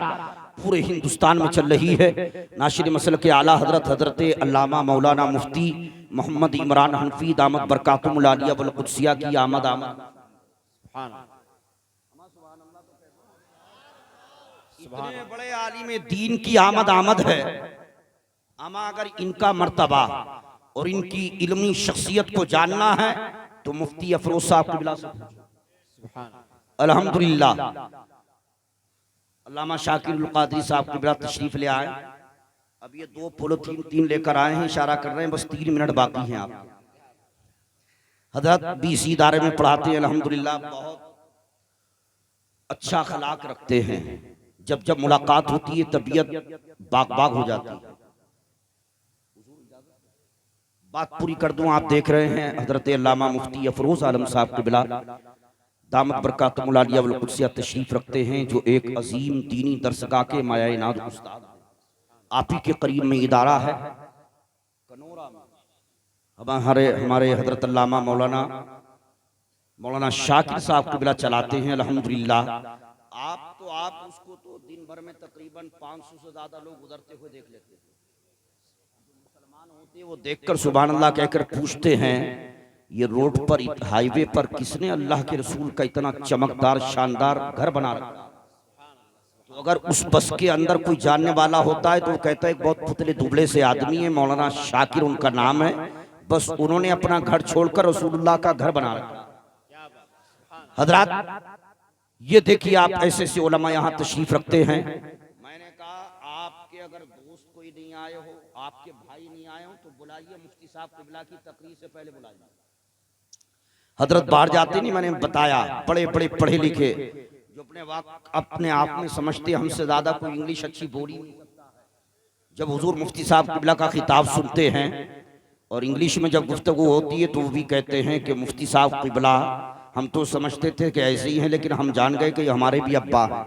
पूरे हिंदुस्तान में चल रही है। नाशिर मसलक के आला हजरत हजरत अल्लामा मौलाना मुफ्ती मोहम्मद इमरान हनफी दामत बरकातुहुल आलिया वल कुद्सिया की आमद आमद। इतने बड़े आलिम दीन की आमद आमद है, अमा अगर इनका मर्तबा और इनकी इल्मी शख्सियत को जानना है तो मुफ्ती अफरोज साहब क़िबला से अल्हम्दुलिल्लाह। अल्लामा शाकिरुल क़ादरी साहब क़िबला तशरीफ ले आए, अब ये 2 पॉलिथीन 3 लेकर आए हैं, इशारा कर रहे हैं बस 3 मिनट बाकी हैं। आप हजरत भी इसी इदारे में पढ़ाते हैं अल्हम्दुलिल्लाह, बहुत अच्छा अखलाक रखते हैं, जब जब मुलाकात होती है तबीयत बाग बाग हो जाती है। बात पूरी कर दूं, आप देख रहे हैं हजरत अल्लामा मुफ्ती अफरोज आलम साहब क़िबला दामत बरकातुहुल आलिया वल कुद्सिया तशरीफ रखते हैं, जो एक अजीम दीनी दरसगाह के माया-ए-नाज़ उस्ताद, आप ही के करीब में इदारा है कनौरा में। हमारे हजरत अल्लामा मौलाना शाकिर साहब क़िबला चलाते हैं अल्हम्दुलिल्लाह। आप उसको तो दिन भर में तकरीबन 500 से ज्यादा लोग गुजरते हुए देख लेते हैं। मुसलमान होते वो देखकर सुभान अल्लाह कहकर पूछते हैं, ये रोड पर हाईवे पर किसने अल्लाह के रसूल का इतना चमकदार शानदार घर बना रखा? तो अगर उस बस के अंदर कोई जानने वाला होता है तो वो कहता है एक बहुत पुतले दुबले से आदमी है, मौलाना शाकिर उनका नाम है, बस उन्होंने अपना घर छोड़कर रसूलुल्लाह का घर बना रखा। हजरात ये देखिए, आप ऐसे ऐसे उलमा यहाँ तशरीफ रखते हैं। मैंने कहा आपके अगर दोस्त कोई नहीं आए हो, आपके भाई नहीं आए हो तो बुलाइए, मुफ्ती साहब क़िबला की तकरीर से पहले बुलाइए। हजरत बाहर जाते नहीं, मैंने बताया बड़े बड़े पढ़े लिखे जो अपने आप में समझते हमसे ज्यादा कोई इंग्लिश अच्छी बोली नहीं सकता है, जब हुजूर मुफ्ती साहब क़िबला का खिताब सुनते हैं और इंग्लिश में जब गुफ्तगू होती है तो वो भी कहते हैं कि मुफ्ती साहब क़िबला हम तो समझते थे कि ऐसे ही हैं, लेकिन हम जान गए कि हमारे भी अब्बा हैं।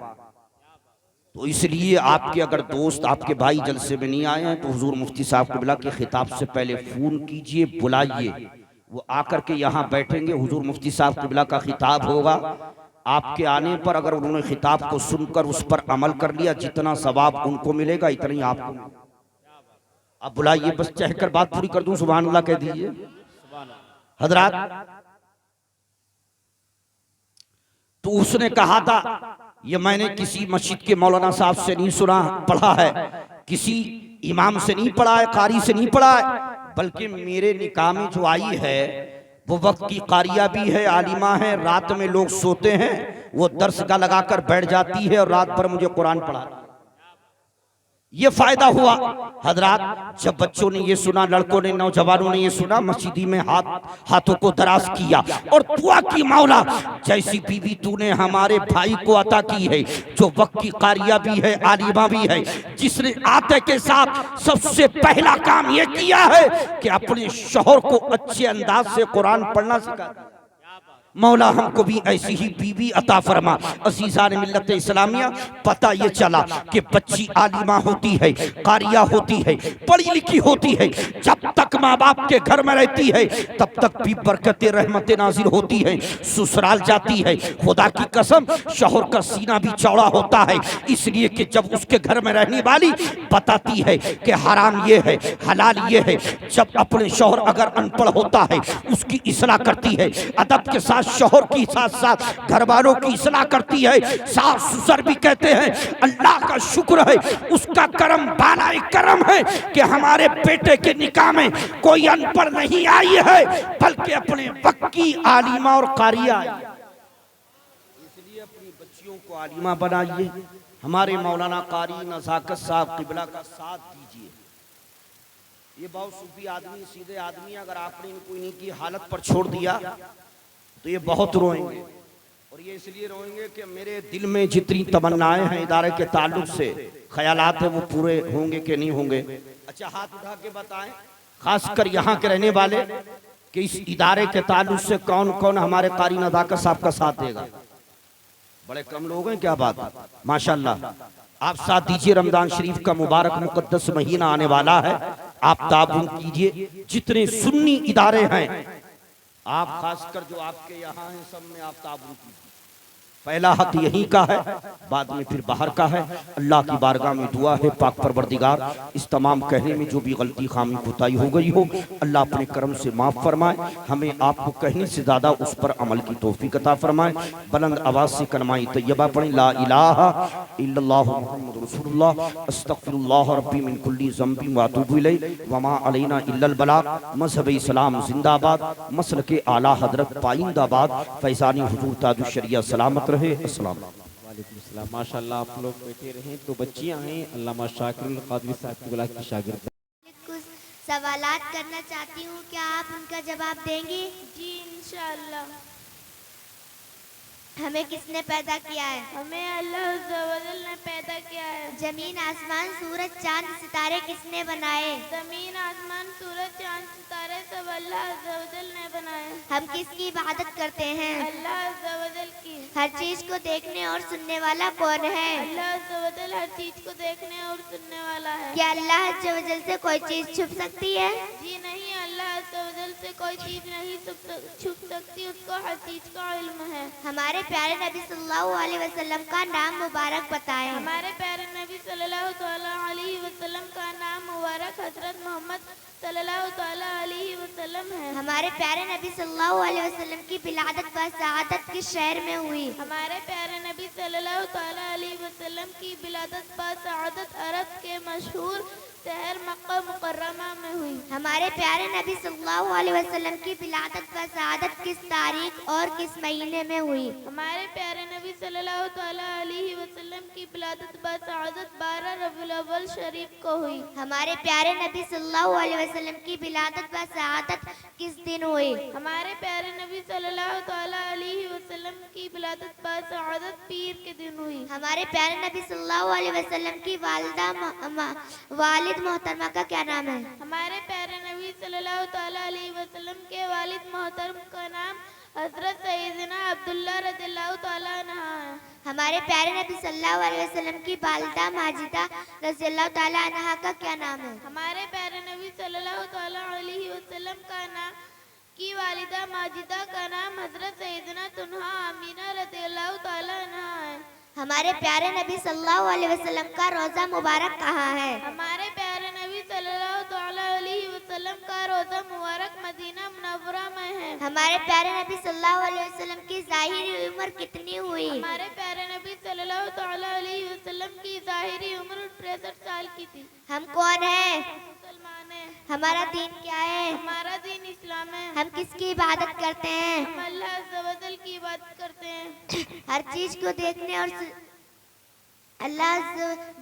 तो इसलिए आपके अगर दोस्त आपके भाई जलसे में नहीं आए हैं तो हुजूर मुफ्ती साहब क़िबला के खिताब से पहले फ़ोन कीजिए, बुलाइए, वो आकर के यहाँ बैठेंगे। हुजूर मुफ्ती साहब क़िबला का खिताब होगा, आपके आने पर अगर उन्होंने खिताब को सुनकर उस पर अमल कर लिया, जितना सवाब उनको मिलेगा इतना ही आपको। आप बुलाइए, बस चहकर बात पूरी कर दूं, सुभान अल्लाह कह दीजिए। हजरात तो उसने कहा था, ये मैंने किसी मस्जिद के मौलाना साहब से नहीं सुना पढ़ा है, किसी इमाम से नहीं पढ़ा है, कारी से नहीं पढ़ा है, बल्कि मेरे निकाह में जो आई है वो वक्त की कारिया भी है, आलिमा है, रात में लोग सोते हैं, वो दर्सगाह लगाकर बैठ जाती है और रात भर मुझे कुरान पढ़ा। ये फायदा हुआ हजरात, जब बच्चों ने ये सुना, लड़कों ने, नौजवानों ने ये सुना, मस्जिदी में हाथों को दराज किया और दुआ की, मौला जैसी बीवी तूने हमारे भाई को अता की है, जो वक्त की कारिया भी है, आलिमा भी है, जिसने आते के साथ सबसे पहला काम ये किया है कि अपने शौहर को अच्छे अंदाज से कुरान पढ़ना सिखा। मौला हमको भी ऐसी ही बीवी अता फरमा। अजीज़ान मिल्लत इस्लामिया, पता ये चला कि बच्ची आलिमा होती है, कारिया होती है, पढ़ी लिखी होती है, जब तक माँ बाप के घर में रहती है तब तक भी बरकत रहमत नाजिल होती है। ससुराल जाती है, खुदा की कसम शौहर का सीना भी चौड़ा होता है, इसलिए कि जब उसके घर में रहने वाली बताती है कि हराम ये है, हलाल ये है। जब अपने शौहर अगर अनपढ़ होता है उसकी इस्लाह करती है, अदब के साथ शौहर की साथ साथ घर वालों की इस्लाह करती है। सास ससुर भी कहते हैं अल्लाह का शुक्र है, उसका करम बालाए करम है कि हमारे बेटे के निकाह में कोई अनपढ़ नहीं आई है, बल्कि अपने वक्त की आलिमा और कारिया। इसलिए अपनी बच्चियों को आलिमा बनाइए। हमारे मौलाना कारी नज़ाकत साहब किबला का साथ दीजिए। ये बहुत सूफी आदमी, सीधे आदमी, अगर आपने इनको इन्हीं की हालत पर छोड़ दिया तो ये बहुत रोएंगे। और ये इसलिए रोएंगे कि मेरे दिल में जितनी तमन्नाएं हैं इदारे के ताल्लुक से, ख्यालात है, वो पूरे होंगे कि नहीं होंगे। अच्छा, हाथ उठा के बताएं, खासकर यहाँ के रहने वाले, कि इस इदारे के ताल्लुक से कौन कौन हमारे कारी नज़ाकत साहब का साथ देगा। बड़े कम लोग हैं, क्या बात है, माशाल्लाह। आप साथ दीजिए। रमजान शरीफ का मुबारक मुकद्दस महीना आने वाला है, आप ताबून कीजिए। जितने सुन्नी इदारे हैं, आप खासकर जो आपके यहाँ हैं, सब में आप ताबून कीजिए। पहला हक यहीं का है, बाद में फिर बाहर का है। अल्लाह की बारगाह में दुआ है, पाक परवरदिगार इस तमाम कहने में जो भी गलती खामी कोताही हो गई हो, अल्लाह अपने करम से माफ़ फरमाए। हमें आपको कहने से ज़्यादा उस पर अमल की तौफीक अता फरमाए। बुलंद आवाज़ से कलमाए तैयबा पढ़ें, ला इलाहा इल्लल्लाह मुहम्मदुर रसूलुल्लाह अस्तगफिरुल्लाह रब्बी मिन कुल्ली ज़ंबि व अतूबु इलैहि व मा अलैना इल्लल बलाग। मज़हब इस्लाम जिंदाबाद, मसलके आला हज़रत पाइंदाबाद। फैज़ानी हुजूर ताजुश शरिया सलामत रहे। अस्सलाम वालेकुम अस्सलाम। माशाल्लाह, आप लोग बैठे रहें। तो बच्चियां हैं अल्लामा शाकिरुल क़ादरी साहब किबला की शागिर्द। कुछ सवालात करना चाहती हूँ, क्या आप उनका जवाब देंगी? जी इंशाअल्लाह। हमें किसने पैदा किया है? हमें अल्लाह अज़्ज़ा व जल ने पैदा किया है। जमीन, आसमान, सूरज, चांद, सितारे किसने बनाए? जमीन, आसमान, सूरज, चांद, सितारे सब अल्लाह अज़्ज़ा व जल ने बनाए। हम किसकी इबादत करते हैं? अल्लाह अज़्ज़ा व जल की। हर चीज को देखने और सुनने वाला कौन है? अल्लाह अज़्ज़ा व जल हर चीज को देखने और सुनने वाला है। क्या अल्लाह अज़्ज़ा व जल से कोई चीज छुप सकती है? जी नहीं, अल्लाह अज़्ज़ा व जल से कोई चीज नहीं छुप सकती, उसको हर चीज का इल्म है। हमारे प्यारे नबी सल्लल्लाहु अलैहि वसल्लम का नाम मुबारक बताएं। हमारे प्यारे नबी सल्लल्लाहु तआला अलैहि वसल्लम का नाम मुबारक हजरत मोहम्मद सल्लल्लाहु तआला अलैहि वसल्लम है। हमारे प्यारे नबी सल्लल्लाहु अलैहि वसल्लम की विलादत व शहादत किस शहर में हुई? हमारे प्यारे नबी सल्लल्लाहु तआला अलैहि वसल्लम की विलादत व शहादत अरब के मशहूर शहर मक्का मुकर्रमा में हुई। हमारे प्यारे नबी सल्लल्लाहु अलैहि वसल्लम की विलादत व शहादत किस तारीख और किस महीने में हुई? हमारे प्यारे नबी सल्लल्लाहु तआला अलैहि वसल्लम की विलादत व शहादत 12 रबीउल अव्वल शरीफ को हुई। हमारे प्यारे नबी सल्लल्लाहु अलैहि वसल्लम की विलादत व शहादत किस दिन हुई? हमारे प्यारे नबी सल्लल्लाहु तआला अलैहि वसल्लम की विलादत व शहादत पीर के दिन हुई। हमारे प्यारे नबी सल्लल्लाहु अलैहि वसल्लम की वालिद मोहतरमा का क्या नाम है? हमारे प्यारे नबी सल्लल्लाहु तआला अलैहि वसल्लम के वालिद मोहतरम का नाम हजरत सैयदना अब्दुल्लाह रज़ियल्लाहु तआला अन्हा है। हमारे प्यारे नबी सल्लल्लाहु अलैहि वसल्लम की वालिदा माजिदा रज़ियल्लाहु तआला अन्हा का क्या नाम है? हमारे प्यारे नबी सल्लल्लाहु तआला अलैहि वसल्लम का नाम की वालिदा माजिदा का नाम हजरत सैयदना तुन्हा आमीना रज़ियल्लाहु तआला अन्हा है। हमारे प्यारे नबी सल्लल्लाहु अलैहि वसल्लम का रोज़ा मुबारक कहाँ है? हमारे प्यारे नबी सल्लल्लाहु तआला अलैहि वसल्लम का रोज़ा मुबारक मदीना मुनव्वरा में है। हमारे प्यारे नबी सल्लल्लाहु अलैहि वसल्लम की ज़ाहिरी उम्र कितनी हुई? हमारे प्यारे नबी सल्लल्लाहु तआला अलैहि वसल्लम की ज़ाहिरी उम्र 63 साल की थी। हम कौन हैं? मुसलमान हैं। हमारा दीन क्या है? हमारा दीन इस्लाम है। हम किसकी इबादत करते हैं? हम अल्लाह अज़्ज़ा व जल की इबादत करते हैं। हर चीज को देखने और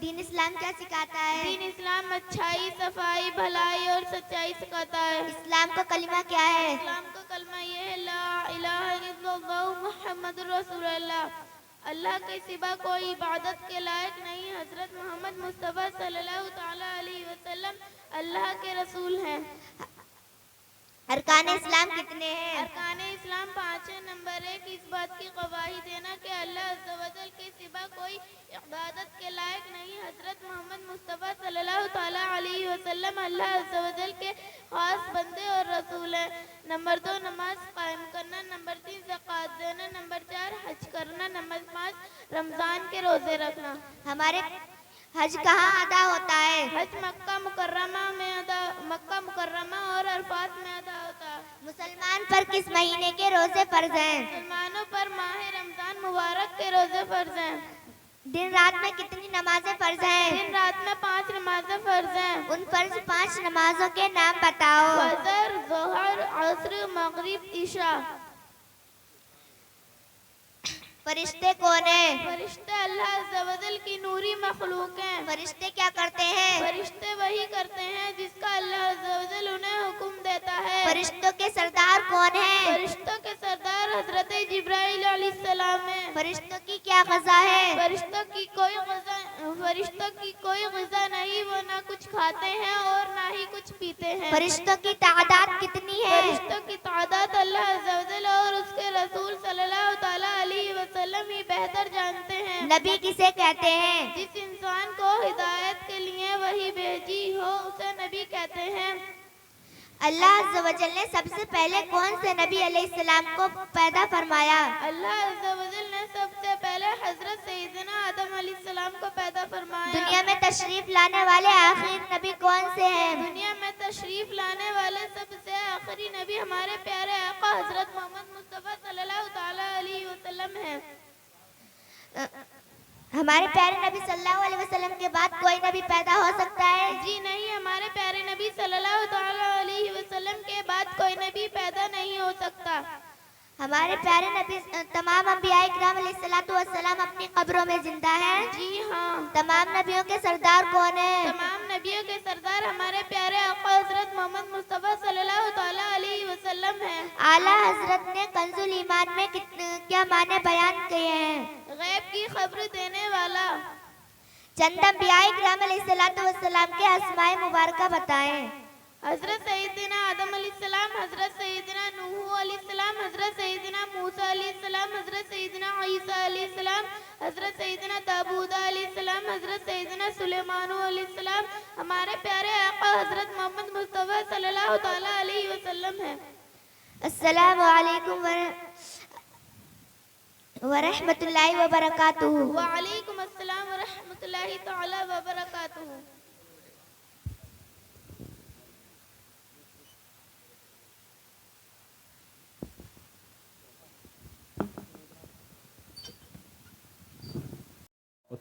दीन इस्लाम क्या सिखाता है? दीन इस्लाम अच्छाई, सफाई, भलाई और सच्चाई सिखाता है। इस्लाम का कलिमा क्या है? इस्लाम का कलमा ये है, ला इलाहा इल्लल्लाह मुहम्मदुर रसूलुल्लाह। अल्लाह के सिवा कोई इबादत के लायक नहीं। हजरत मोहम्मद मुस्तफ़ा सल्लल्लाहु तआला अलैहि वसल्लम अल्लाह के रसूल हैं। अरकान इस्लाम कितने हैं? अरकान इस्लाम 5 पाँचवें नंबर 1 इस बात की गवाही देना कि अल्लाह अज़्ज़ा व जल के सिवा कोई इबादत के लायक नहीं। हज़रत मोहम्मद मुस्तफ़ा सल्लल्लाहु ताला अलैहि वसल्लम अल्लाह अज़्ज़ा व जल के खास बंदे और रसूल हैं। नंबर 2 नमाज कायम करना। नंबर 3 ज़कात देना। नंबर 4 हज करना। नंबर 5 रमज़ान के रोज़े रखना। हमारे हज कहाँ अदा होता है? हज मक्का मुकर्रमा और अरफात में अदा होता है। मुसलमान पर किस महीने के रोजे फर्ज हैं? मुसलमानों पर माह रमजान मुबारक के रोजे फर्ज हैं। दिन रात में कितनी नमाजें फर्ज हैं? दिन रात में 5 नमाजें फर्ज हैं। उन फर्ज 5 नमाजों के नाम बताओ। फजर, ज़ोहर, असर, मगरिब, इशा। फरिश्ते कौन है? फरिश्ते अल्लाह अज़्ज़ा व जल की नूरी मखलूक हैं। फरिश्ते क्या करते हैं? फरिश्ते वही करते हैं जिसका अल्लाह अज़्ज़ा व जल उन्हें हुक्म देता है। फरिश्तों के सरदार कौन है? फरिश्तों के सरदार हजरत जिब्राइल अलैहिस्सलाम हैं। फरिश्तों की क्या ग़ज़ा है? फरिश्तों की कोई ग़िज़ा नहीं, वो ना कुछ खाते हैं और ना ही कुछ पीते हैं। फरिश्तों की तादाद कितनी है? फरिश्तों की तादाद अल्लाह अज़्ज़ा व जल और उसके रसूल सल्लल्लाहु ताला अलैहि वसल्लम ही बेहतर जानते हैं। नबी किसे कहते हैं? जिस इंसान को हिदायत के लिए वही भेजी हो उसे नबी कहते हैं। अल्लाह अज़्ज़ा व जल ने सबसे पहले कौन से नबी अलैहिस्सलाम को पैदा फरमाया? अल्लाह अज़्ज़ा व जल ने सबसे पहले हजरत सैयदना आदम अलैहिस्सलाम को पैदा फरमाया। दुनिया में तशरीफ लाने वाले आखिरी नबी कौन से हैं? दुनिया में तशरीफ लाने वाले सबसे आखिरी नबी हमारे प्यारे आका हजरत मोहम्मद मुस्तफ़ा सल्लल्लाहु ताला अलैहि वसल्लम हैं। हमारे प्यारे नबी सल्लल्लाहु अलैहि वसल्लम के बाद कोई नबी पैदा हो सकता है? जी नहीं, हमारे प्यारे नबी सल्लल्लाहु ताला अलैहि वसल्लम के बाद कोई नबी पैदा नहीं हो सकता। हमारे प्यारे नबी तमाम अंबिया इकराम अलैहिस्सलातु वस्सलाम अपनी कब्रों में जिंदा हैं। जी हाँ। तमाम नबियों के सरदार कौन है? तमाम नबियों के सरदार हमारे प्यारे आका हजरत मोहम्मद मुस्तफ़ा सल्लल्लाहु ताला अलैहि वसल्लम हैं। आला हजरत ने कंजुल ईमान में क्या माने बयान किए हैं? गैब की खबर देने वाला। चंद अंबिया इकराम अलैहिस्सलातु वस्सलाम के अस्माए मुबारका बताएं। हजरत सैयदना आदम अलैहिस्सलाम, हजरत सैयदना नूह अलैहिस्सलाम, हजरत सैयदना मूसा अलैहिस्सलाम, हजरत सैयदना ईसा अलैहिस्सलाम, हजरत सैयदना दाऊद अलैहिस्सलाम, हजरत सैयदना सुलेमान अलैहिस्सलाम हमारे प्यारे आका हजरत मोहम्मद मुस्तफ़ा सल्लल्लाहु ताला अलैहि वसल्लम हैं। अस्सलामु अलैकुम व रहमतुल्लाहि व बरकातुहू। व अलैकुम अस्सलाम व रहमतुल्लाहि ताला व बरकातुहू।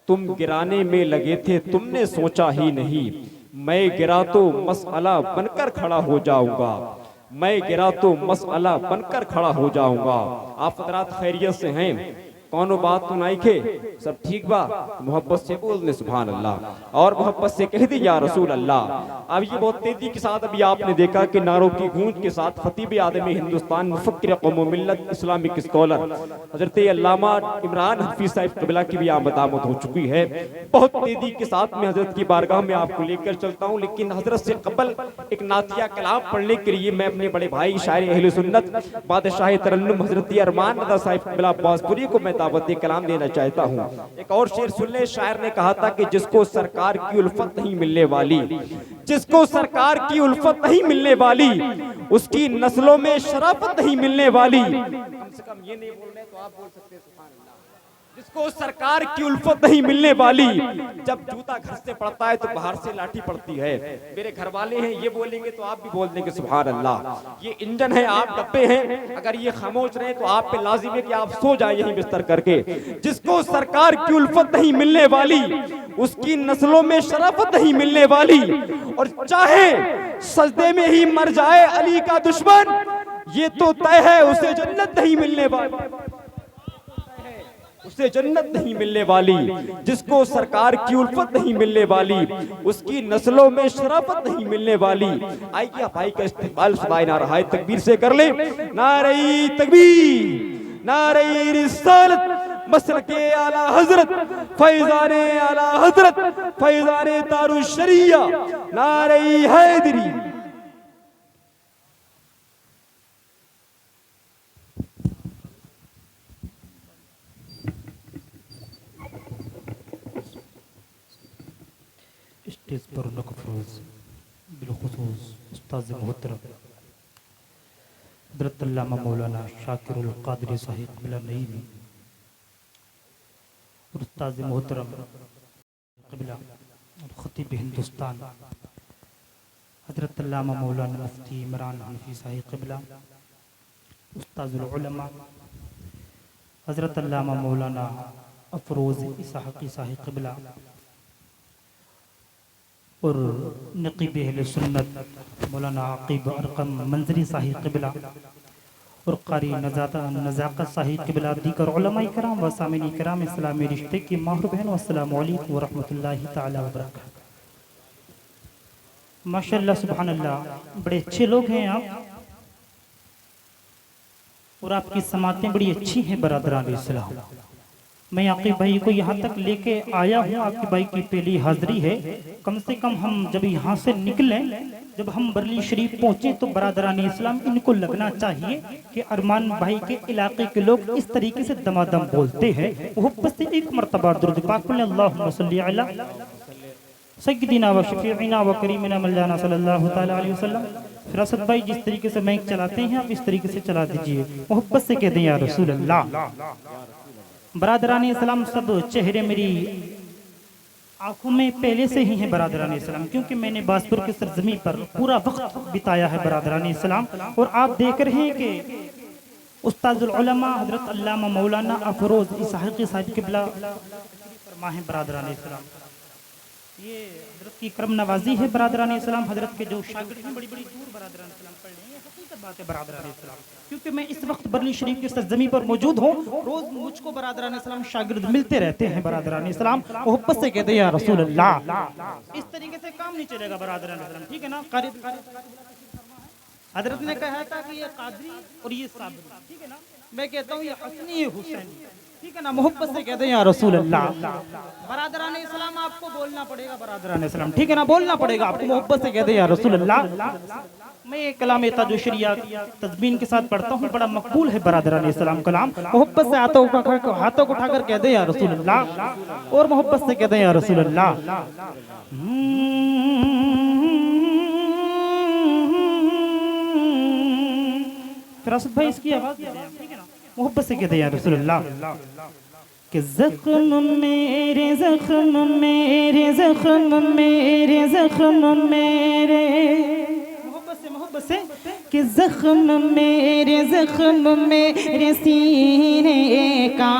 तुम गिराने में लगे थे, तुमने सोचा ही नहीं, मैं गिरा तो मसअला बनकर खड़ा हो जाऊंगा। मैं गिरा तो मसअला बनकर खड़ा हो जाऊंगा। आप हज़रात खैरियत से हैं? कौनो बात तो नहीं खे? सब ठीक बा? मोहब्बत से बोलने सुभान अल्लाह और मोहब्बत से कह दी या रसूल अल्लाह। अब ये बहुत तेजी के साथ अभी आपने देखा कि नारों की गूंज के साथ खतीब आदमी हिंदुस्तान मुफक्किर कौम व मिल्लत इस्लामिक स्कॉलर हजरत अल्लामा इमरान हफीज साहिब क़िबला की भी आमद हो चुकी है। बहुत तेजी के साथ में हजरत की बारगाह में आपको लेकर चलता हूँ, लेकिन हजरत से कबल एक नातिया कलाम पढ़ने के लिए मैं अपने बड़े भाई शायर अहले सुन्नत बादशाह तरन्नुम हजरत अरमान रज़ा साहिब क़िबला अब्बासपुरी को मैं दावत कलाम देना चाहता हूँ। एक और शेर सुन ले। शायर ने कहा था कि जिसको सरकार की उल्फत नहीं मिलने वाली, जिसको सरकार की उल्फत नहीं मिलने वाली, उसकी नस्लों में शराफत नहीं मिलने वाली। कम से कम ये नहीं बोल रहे तो आप बोल सकते हैं सुभान अल्लाह। जिसको सरकार की उल्फत नहीं मिलने वाली, जब जूता घर से पड़ता है तो बाहर से लाठी पड़ती है। मेरे घर वाले हैं, ये बोलेंगे तो आप भी बोल देंगे सुभान अल्लाह। ये इंजन है, आप डब्बे हैं, अगर ये खामोश रहे तो आप पे लाजिम है कि आप सो जाए यहीं बिस्तर करके। जिसको सरकार की उल्फत नहीं मिलने वाली, उसकी नस्लों में शराफत नहीं मिलने वाली, और चाहे सजदे में ही मर जाए अली का दुश्मन, ये तो तय है उसे जन्नत नहीं मिलने वाली, उसे जन्नत नहीं मिलने वाली। जिसको सरकार की उल्फत नहीं मिलने वाली, उसकी नस्लों में शराफत नहीं मिलने वाली। आइए भाई का इस्तेमाल सुनाए नाराए तकबीर से कर ले। नारे तकबीर, नारे रिसालत, मसलके आला हजरत, फैजाने आला हजरत, फैजाने दारुल शरिया, नारे हैदरी। स्टेज पर नकफरोज बिलखुसूस उस्ताद मोहतरम हज़रत अल्लामा मौलाना शाकिरुल क़ादरी साहिब क़िबला नईमी और उस्ताद मोहतरम क़िबला और ख़तीब हिंदुस्तान हज़रत अल्लामा मौलाना मुफ्ती इमरान हनफी साहिब क़िबला, उस्तादुल उलमा हज़रत अल्लामा मौलाना अफरोज़ इसहाक़ी साहिब क़िबला और नक़ीब अहले सुन्नत मौलाना आक़िब अरक़म मंजरी साहिब क़िबला और क़ारी नज़ाक़त साहिब क़िबला, दीगर उलमा इकराम व सामिन इकराम इस्लामी रिश्ते की माहर बहन, अस्सलामु अलैकुम व रहमतुल्लाहि तआला व बरकातहू। माशाअल्लाह सुभानअल्लाह, बड़े अच्छे लोग हैं आप और आपकी समातें बड़ी अच्छी हैं बरादरान इस्लाम। मैं आक़िब भाई को यहाँ तक लेके आया हूँ, आपके भाई की पहली हाज़िरी है। कम से कम हम जब यहाँ से निकलें, जब हम बरली शरीफ पहुँचे तो बरादरान इस्लाम इनको लगना चाहिए कि अरमान भाई के इलाके के लोग इस तरीके से दमादम बोलते हैं। मोहब्बत से एक मरतबा दुरूद पाक पढ़ें, अल्लाहुम्मा सल्ली अला सय्यिदिना व शफीइना व करीमिना मौलाना सल्लल्लाहु तआला अलैहि वसल्लम। फिरासत भाई जिस तरीके से माइक चलाते हैं आप इस तरीके से चला दीजिए, मोहब्बत से कह दें या रसूल अल्लाह। बरादरान इस्लाम, सब चेहरे मेरी आंखों में पहले से ही हैं बरादरान इस्लाम, क्योंकि मैंने बासपुर की सरजमी पर पूरा वक्त बिताया है बरादरान इस्लाम। और आप देख रहे हैं कि उस्तादुल उलमा हज़रत अल्लामा मौलाना अफरोज़ इसहाक़ी साहिब क़िबला फरमा है बरादरान इस्लाम। ये हज़रत की करम नवाजी है बरादरान इस्लाम। हज़रत के जो शागिर्द हैं बड़ी बड़ी दूर बरादरान इस्लाम पढ़ रहे हैं, हकीकत बात है बरादरान इस्लाम। क्योंकि मैं इस वक्त बरली शरीफ की सरजमी पर मौजूद हूँ, रोज मुझको बरादरान इस्लाम शागिर्द मिलते रहते हैं बरादरान इस्लाम। मोहब्बत से कहते हैं या रसूल अल्लाह। इस तरीके से काम नहीं चलेगा बरादरान इस्लाम, ठीक है ना। हज़रत ने कहा था कि ये कादरी और ये साबरी, ठीक है ना। मैं कहता हूँ ये हसनी ये हुसैनी, ठीक है ना। मोहब्बत से कहते हैं या रसूल अल्लाह। बरादरान इस्लाम आपको बोलना पड़ेगा बरादरान इस्लाम, ठीक है ना, बोलना पड़ेगा आपको। मोहब्बत से कहते हैं या रसूल अल्लाह। मैं कलाम ताजुशरिया तज़मीन के साथ पढ़ता हूँ, बड़ा मकबूल है बरादरान इस्लाम कलाम। मोहब्बत से हाथों को उठाकर कहते हैं या रसूल अल्लाह, और मोहब्बत से कहते हैं या रसूल अल्लाह। फिरासत भाई इसकी आवाज़ दे दें, ठीक है ना। मोहब्बत से कहते हैं या रसूल अल्लाह कि ज़ख्म मेरे ज़ख्म मेरे ज़ख्म मेरे ज़ख्म मेरे, मोहब्बत से कि ज़ख्म मेरे सीने का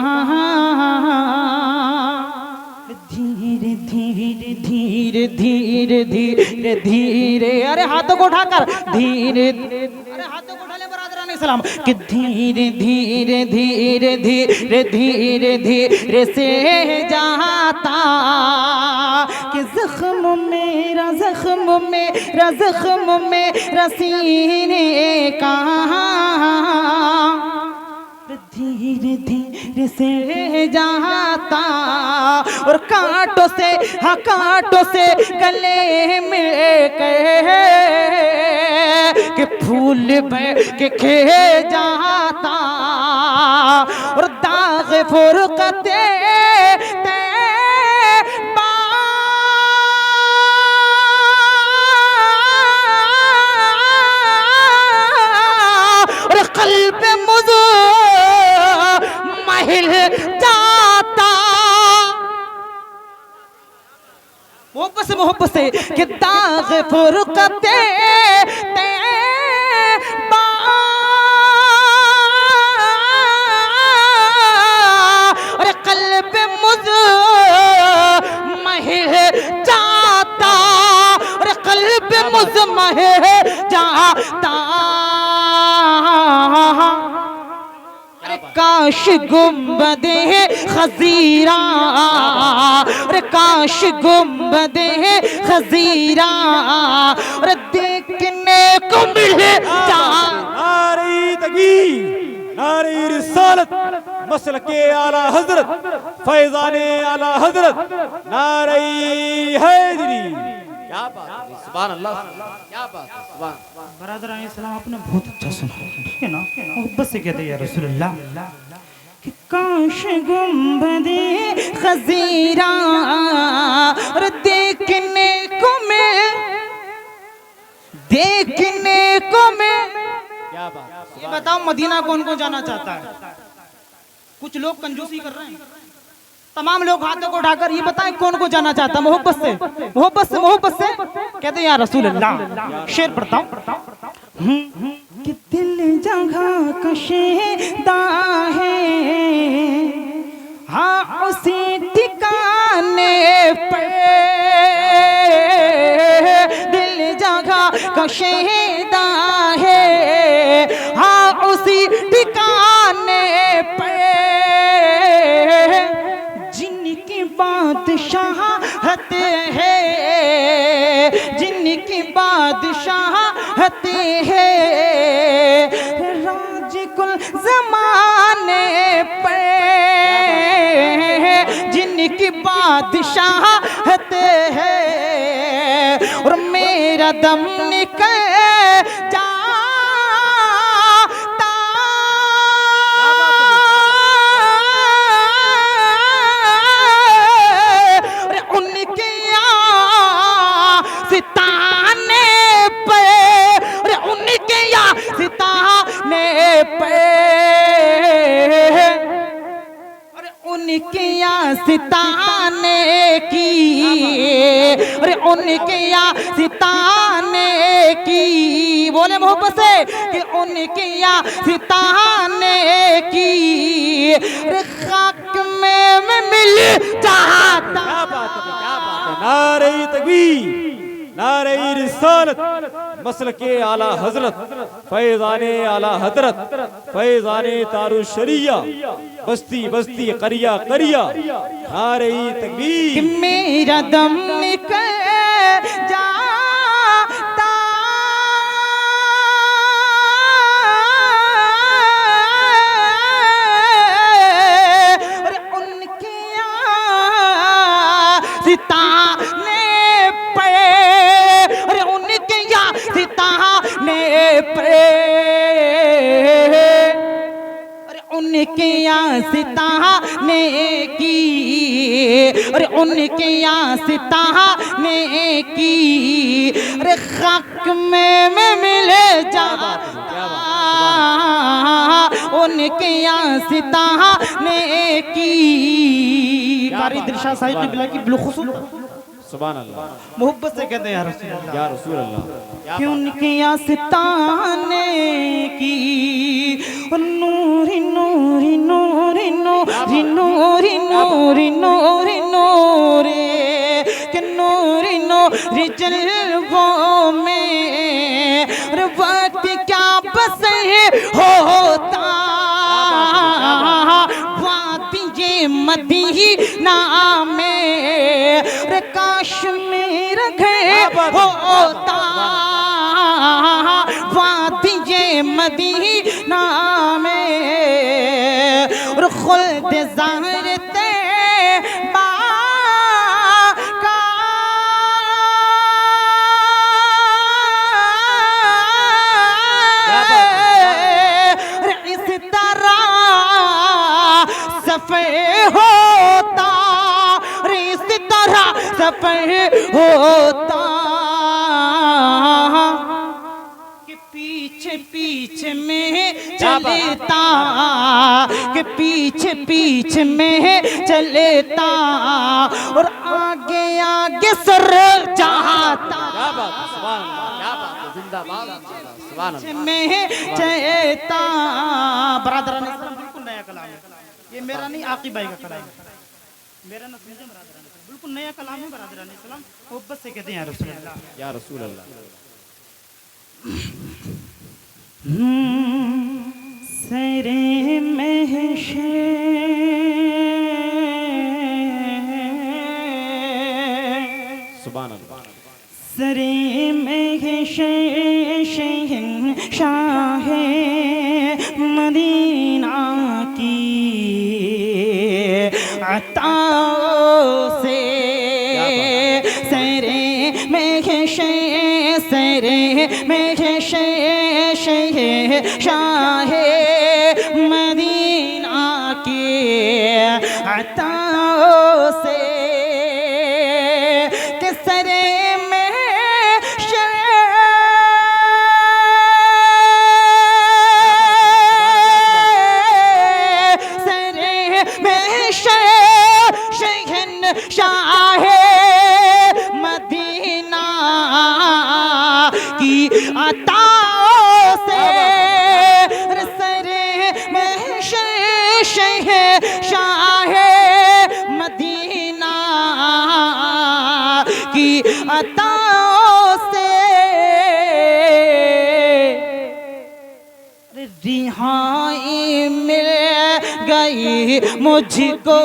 धीरे धीरे धीरे धीरे धीरे धीरे, अरे हाथों को उठाकर धीरे, अरे हाथों को उठा ले बरादरान इस्लाम कि धीरे धीरे धीरे धीरे धीरे धीरे से जाता कि ज़ख्म मेरा सीने का धीरे धीरे से जाता और कांटों से, हाँ कांटों से गले में के फूल बह के खे जाता और दाग फुरकते और कल्ब मुझ महिल जाता। मोहब्बत से कि दाग फुरकते और कल्ब मुझ महिल जाता और कल्ब मुझ महिल जाता। काश गुंबदे खजीरा, अरे काश गुंबदे खजीरा और देखने को मिले नारे तकबीर, नारे रिसालत, मसलके आला हजरत, फैजाने आला हजरत, नारे हैदरी। क्या बात है, सुभान अल्लाह, क्या बात है, सुभान। बरादरान इस्लाम आपने बहुत अच्छा सुना, ठीक है ना। मोहब्बत से कहते हैं या रसूल अल्लाह कि काश गुंबदे खजीरा और देखने को देखने को मैं। क्या बात। ये बताओ मदीना कौन कौन जाना चाहता है? कुछ लोग कंजूसी कर रहे हैं। तमाम लोग हाथों को उठाकर ये बताएं कौन को जाना चाहता है मोहब्बत से, मोहब्बत से, मोहब्बत से। कहते हैं या रसूल अल्लाह। शेर पढ़ता हूं कि दिल जगह कशीदा है, हाँ उसी ठिकाने पे दिल जगह कशीदा है, हाँ उसी ठिकाने पे जिनकी बादशाहत है, जिनकी बादशाहत है, राज कुल जमाने पे जिनकी बादशाहत है, और मेरा दम निकल जाता उनके सिताने पे, अरे उनके सिताने पे, अरे उनके सिताने की, अरे उनके सिताने की, बोले मोहब्बत से कि उनके सिताने की, अरे खाक में मैं मिल चाहता। क्या बात है, क्या बात है। नारे तकबीर, नारे रिसालत, मसलके आला हजरत, फैज़ाने आला हजरत, फैज़ाने तारु शरिया, बस्ती बस्ती करिया करिया, नारे तकबीर। कि मेरा दम निकल जाता और उनके सिताने पे, अरे उनके सिताने पे, अरे उनके सिताने की, अरे उनके सिताने की, अरे खाक में मैं मिल जाता उनके सिताने की। कारी दिलशाद साहिब क़िबला की बिलखुसूस सुभान अल्लाह। मोहब्बत से कहते हैं या रसूल अल्लाह, या रसूल अल्लाह। कि उनके सिताने की, नूरी नूरी नूरी नूरी नूरी नूरी नूरी नूरी, कि नूरी नूरी जलवों में वक्त क्या बसे होता, वादी ये मदीना में काश्मीर गए होता, वादी ये मदीना में, और खुल्द ज़ाहिरते इस तरह सफ़े होता, इस तरह सफ़े होता कि पीछे पीछे में चलता, कि पीछे पीछे में चलता, और आगे आगे सर जाता। क्या बात है, सुभान अल्लाह, क्या बात है, जिंदाबाद, सुभान अल्लाह। में चलता। बरादरान इस्लाम बिल्कुल नया कलाम है, ये मेरा नहीं आकिब भाई का कलाम है, मेरा ना समझे बरादरान इस्लाम, बिल्कुल नया कलाम है बरादरान इस्लाम। मोहब्बत से कहते हैं या रसूल अल्लाह, या रसूल अल्लाह। सरे महशर सुभान अल्लाह। सरे महशर शहंशाह मदीना की अताओं से, सरे महशर, सरे महशर शहंशाह मदीना की अताओं से, के सरे में गई, मुझको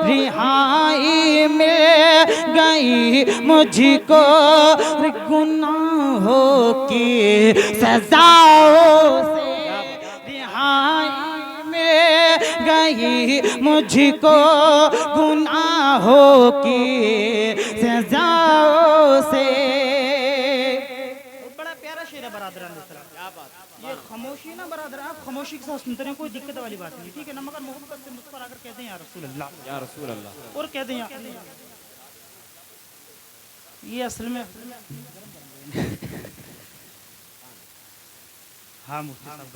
रिहाई मिल गई, मुझको गुनाहों की सजाओं से रिहाई मिल गई, मुझको गुनाहों की सजाओं से। बड़ा प्यारा शेर है बरादरान। ये खामोशी ना बरादर, आप खामोशी के साथ सुनते रहे, कोई दिक्कत वाली बात नहीं, ठीक है ना, मगर मोहब्बत से मुझ पर आकर कहते हैं या रसूल अल्लाह, या रसूल अल्लाह, और कहते हैं ये असल में हाँ मुफ्ती साहब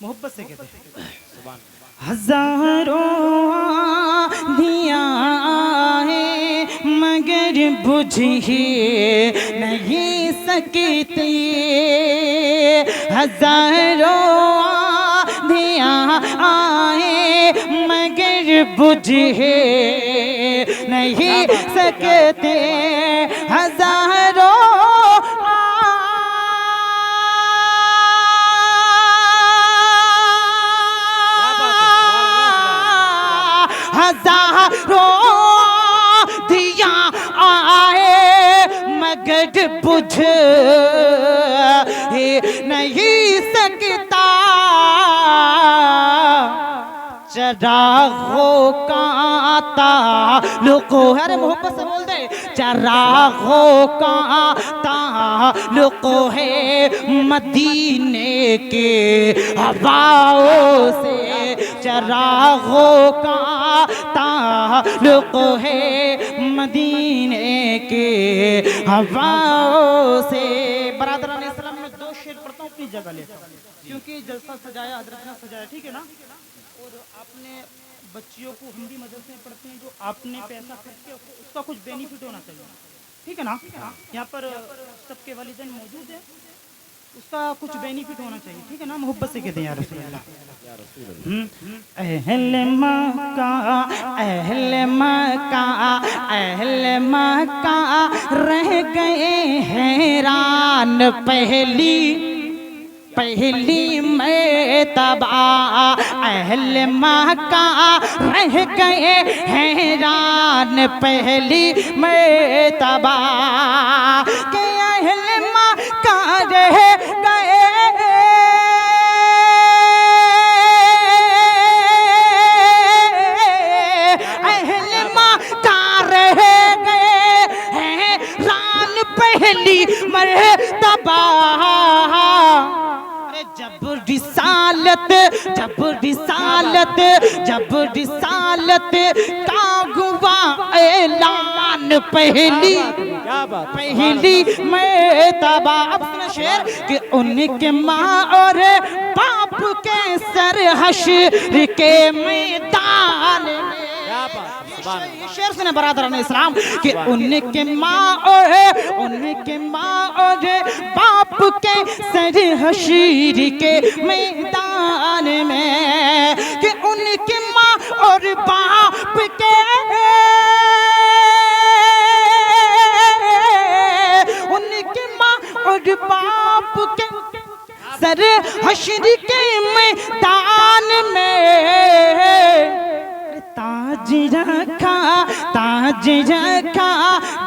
मोहब्बत से कहते हैं। हजारों दिया है मगर बुझ ही नहीं सकती, हजारों दिया आए मगर बुझ ही नहीं सकते, हजारों हजारों दिया आए मगर बुझ नहीं सकता, चरागों का ताल्लुक, अरे मोहब्बत से बोल दे, चरागों का ताल्लुक है मदीने के हवाओं से, चरागों का ताल्लुक है मदीने के हवाओं से। बरादरान इस्लाम में दो शेर पढ़ता हूँ अपनी जगह ले, क्योंकि जलसा सजाया हजरत ने सजाया, ठीक है ना, और आपने बच्चियों को हम भी मदरसे में पढ़ते हैं, जो आपने पैसा खर्च किया उसका कुछ बेनिफिट होना चाहिए, ठीक है ना, यहाँ पर सबके वालिदैन मौजूद हैं, उसका कुछ बेनिफिट होना चाहिए, ठीक है ना, मोहब्बत से कहते हैं या रसूल अल्लाह। अहले मक्का अहले मक्का अहले मक्का रह गए हैरान, पहली मर्तबा अहले मक्का रह गए हैरान, पहली मर्तबा के अहले मक्का रह गए, अहले मक्का रह गए हैरान पहली मर्तबा, जब रिसालत का हुआ ऐलान, पहली मर्तबा। अब सुनो शेर कि उनके माँ और बाप के सर हश्र के मैदान में, ये शेर सुने बरादरान इस्लाम कि उनके माँ और बाप के सर हश्र के मैदान में, कि उनके माँ और बाप के और बाप के सर हश्र के मैदान में, ताज रखा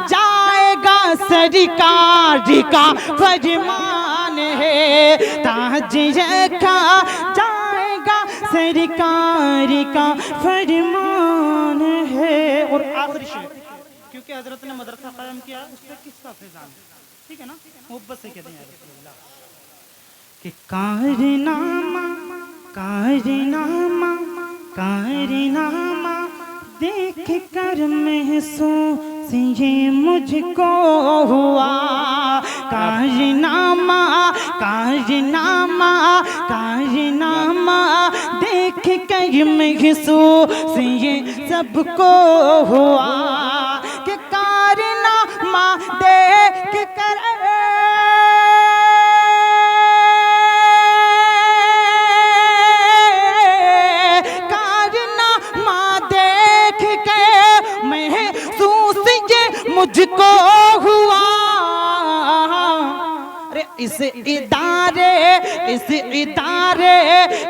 जाएगा सरकार का फरमान है, ताज रखा जाएगा सरकार का फरमान है। और आखिरी शेर, क्योंकि हजरत ने मदरसा कायम किया, उस पर किसका फैजान, ठीक है ना, मोहब्बत से कहते हैं कि कारनामा देख कर महसूस ये मुझको हुआ, कारनामा देख कर महसूस ये सबको हुआ, कि कारनामा देख कर मुझको हुआ। अरे इस इदारे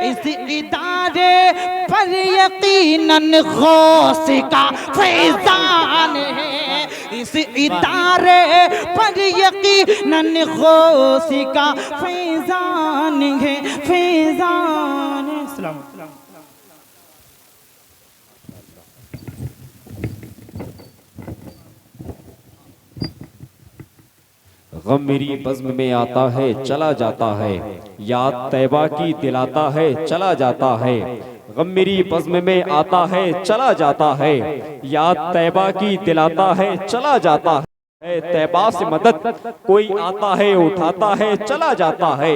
इस इदारे पर यकीनन गौस का फैजान है, इस इदारे पर यकीनन गौस का फैजान है, फैजान है। सलाम। गम मेरी बज़्म में आता है चला जाता है, याद तैबा की दिलाता है चला जाता है। गम मेरी बज़्म में आता है चला जाता है, याद तैबा की दिलाता है चला जाता है। तैबा से मदद कोई आता है उठाता है चला जाता है,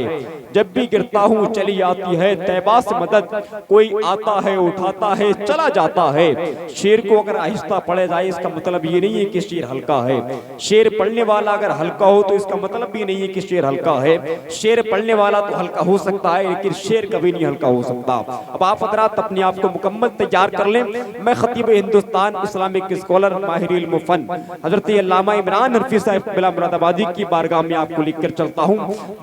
जब भी गिरता हूँ चली आती है तैबा से मदद कोई आता है उठाता है चला जाता है। शेर को अगर आहिस्ता पढ़ा जाए इसका मतलब ये नहीं है कि शेर हल्का है, शेर पढ़ने वाला अगर हल्का हो तो इसका मतलब भी नहीं है कि शेर हल्का है। शेर पढ़ने वाला तो हल्का हो सकता है लेकिन शेर कभी नहीं हल्का हो सकता। अब आप हज़रात अपने आप को मुकम्मल तैयार कर लें। मैं खतीब हिंदुस्तान इस्लामिक स्कॉलर माहिर इल्म फन हजरत अल्लामा इमरान हनफी साहब बिला मुरादाबादी की बारगाह में आपको लिखकर चलता हूँ।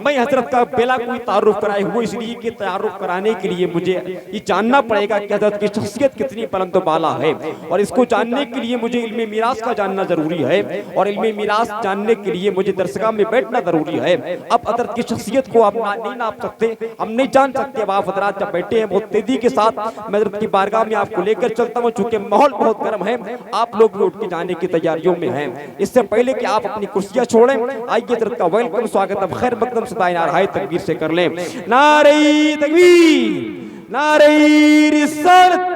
मैं हजरत का बिला कोई तारुफ कराए हुए इसलिए कि तारुफ कराने के लिए मुझे ये जानना पड़ेगा कि हजरत की शख्सियत कितनी बुलंद बाला है, और इसको जानने के लिए मुझे इल्मे मीरास का जानना जरूरी है, और इल्मे मीरास जानने के लिए मुझे दरसगाह में बैठना जरूरी है। अब हजरत की शख्सियत को आप नहीं नाप सकते, हम नहीं जान सकते। अब आप हजरात जब बैठे हैं बहुत तेजी के साथ मैं हजरत की बारगाह में आपको लेकर चलता हूँ। चूंकि माहौल बहुत गर्म है, आप लोग भी उठ के जाने की तैयारियों में हैं। इससे पहले कि आप अपनी कुर्सियां छोड़ें, आइए हजरत का वेलकम स्वागत अब खैर मकदम सदाए नाराए तकबीर से कर लें। नारे तकबीर, नारे रिसालत,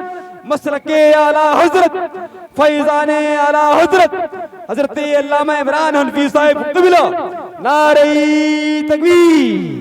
मसलके आला हजरत, फैजाने आला हजरत हजरत अल्लामा इमरान हनफी साहिब क़िबला। नारे तकबीर।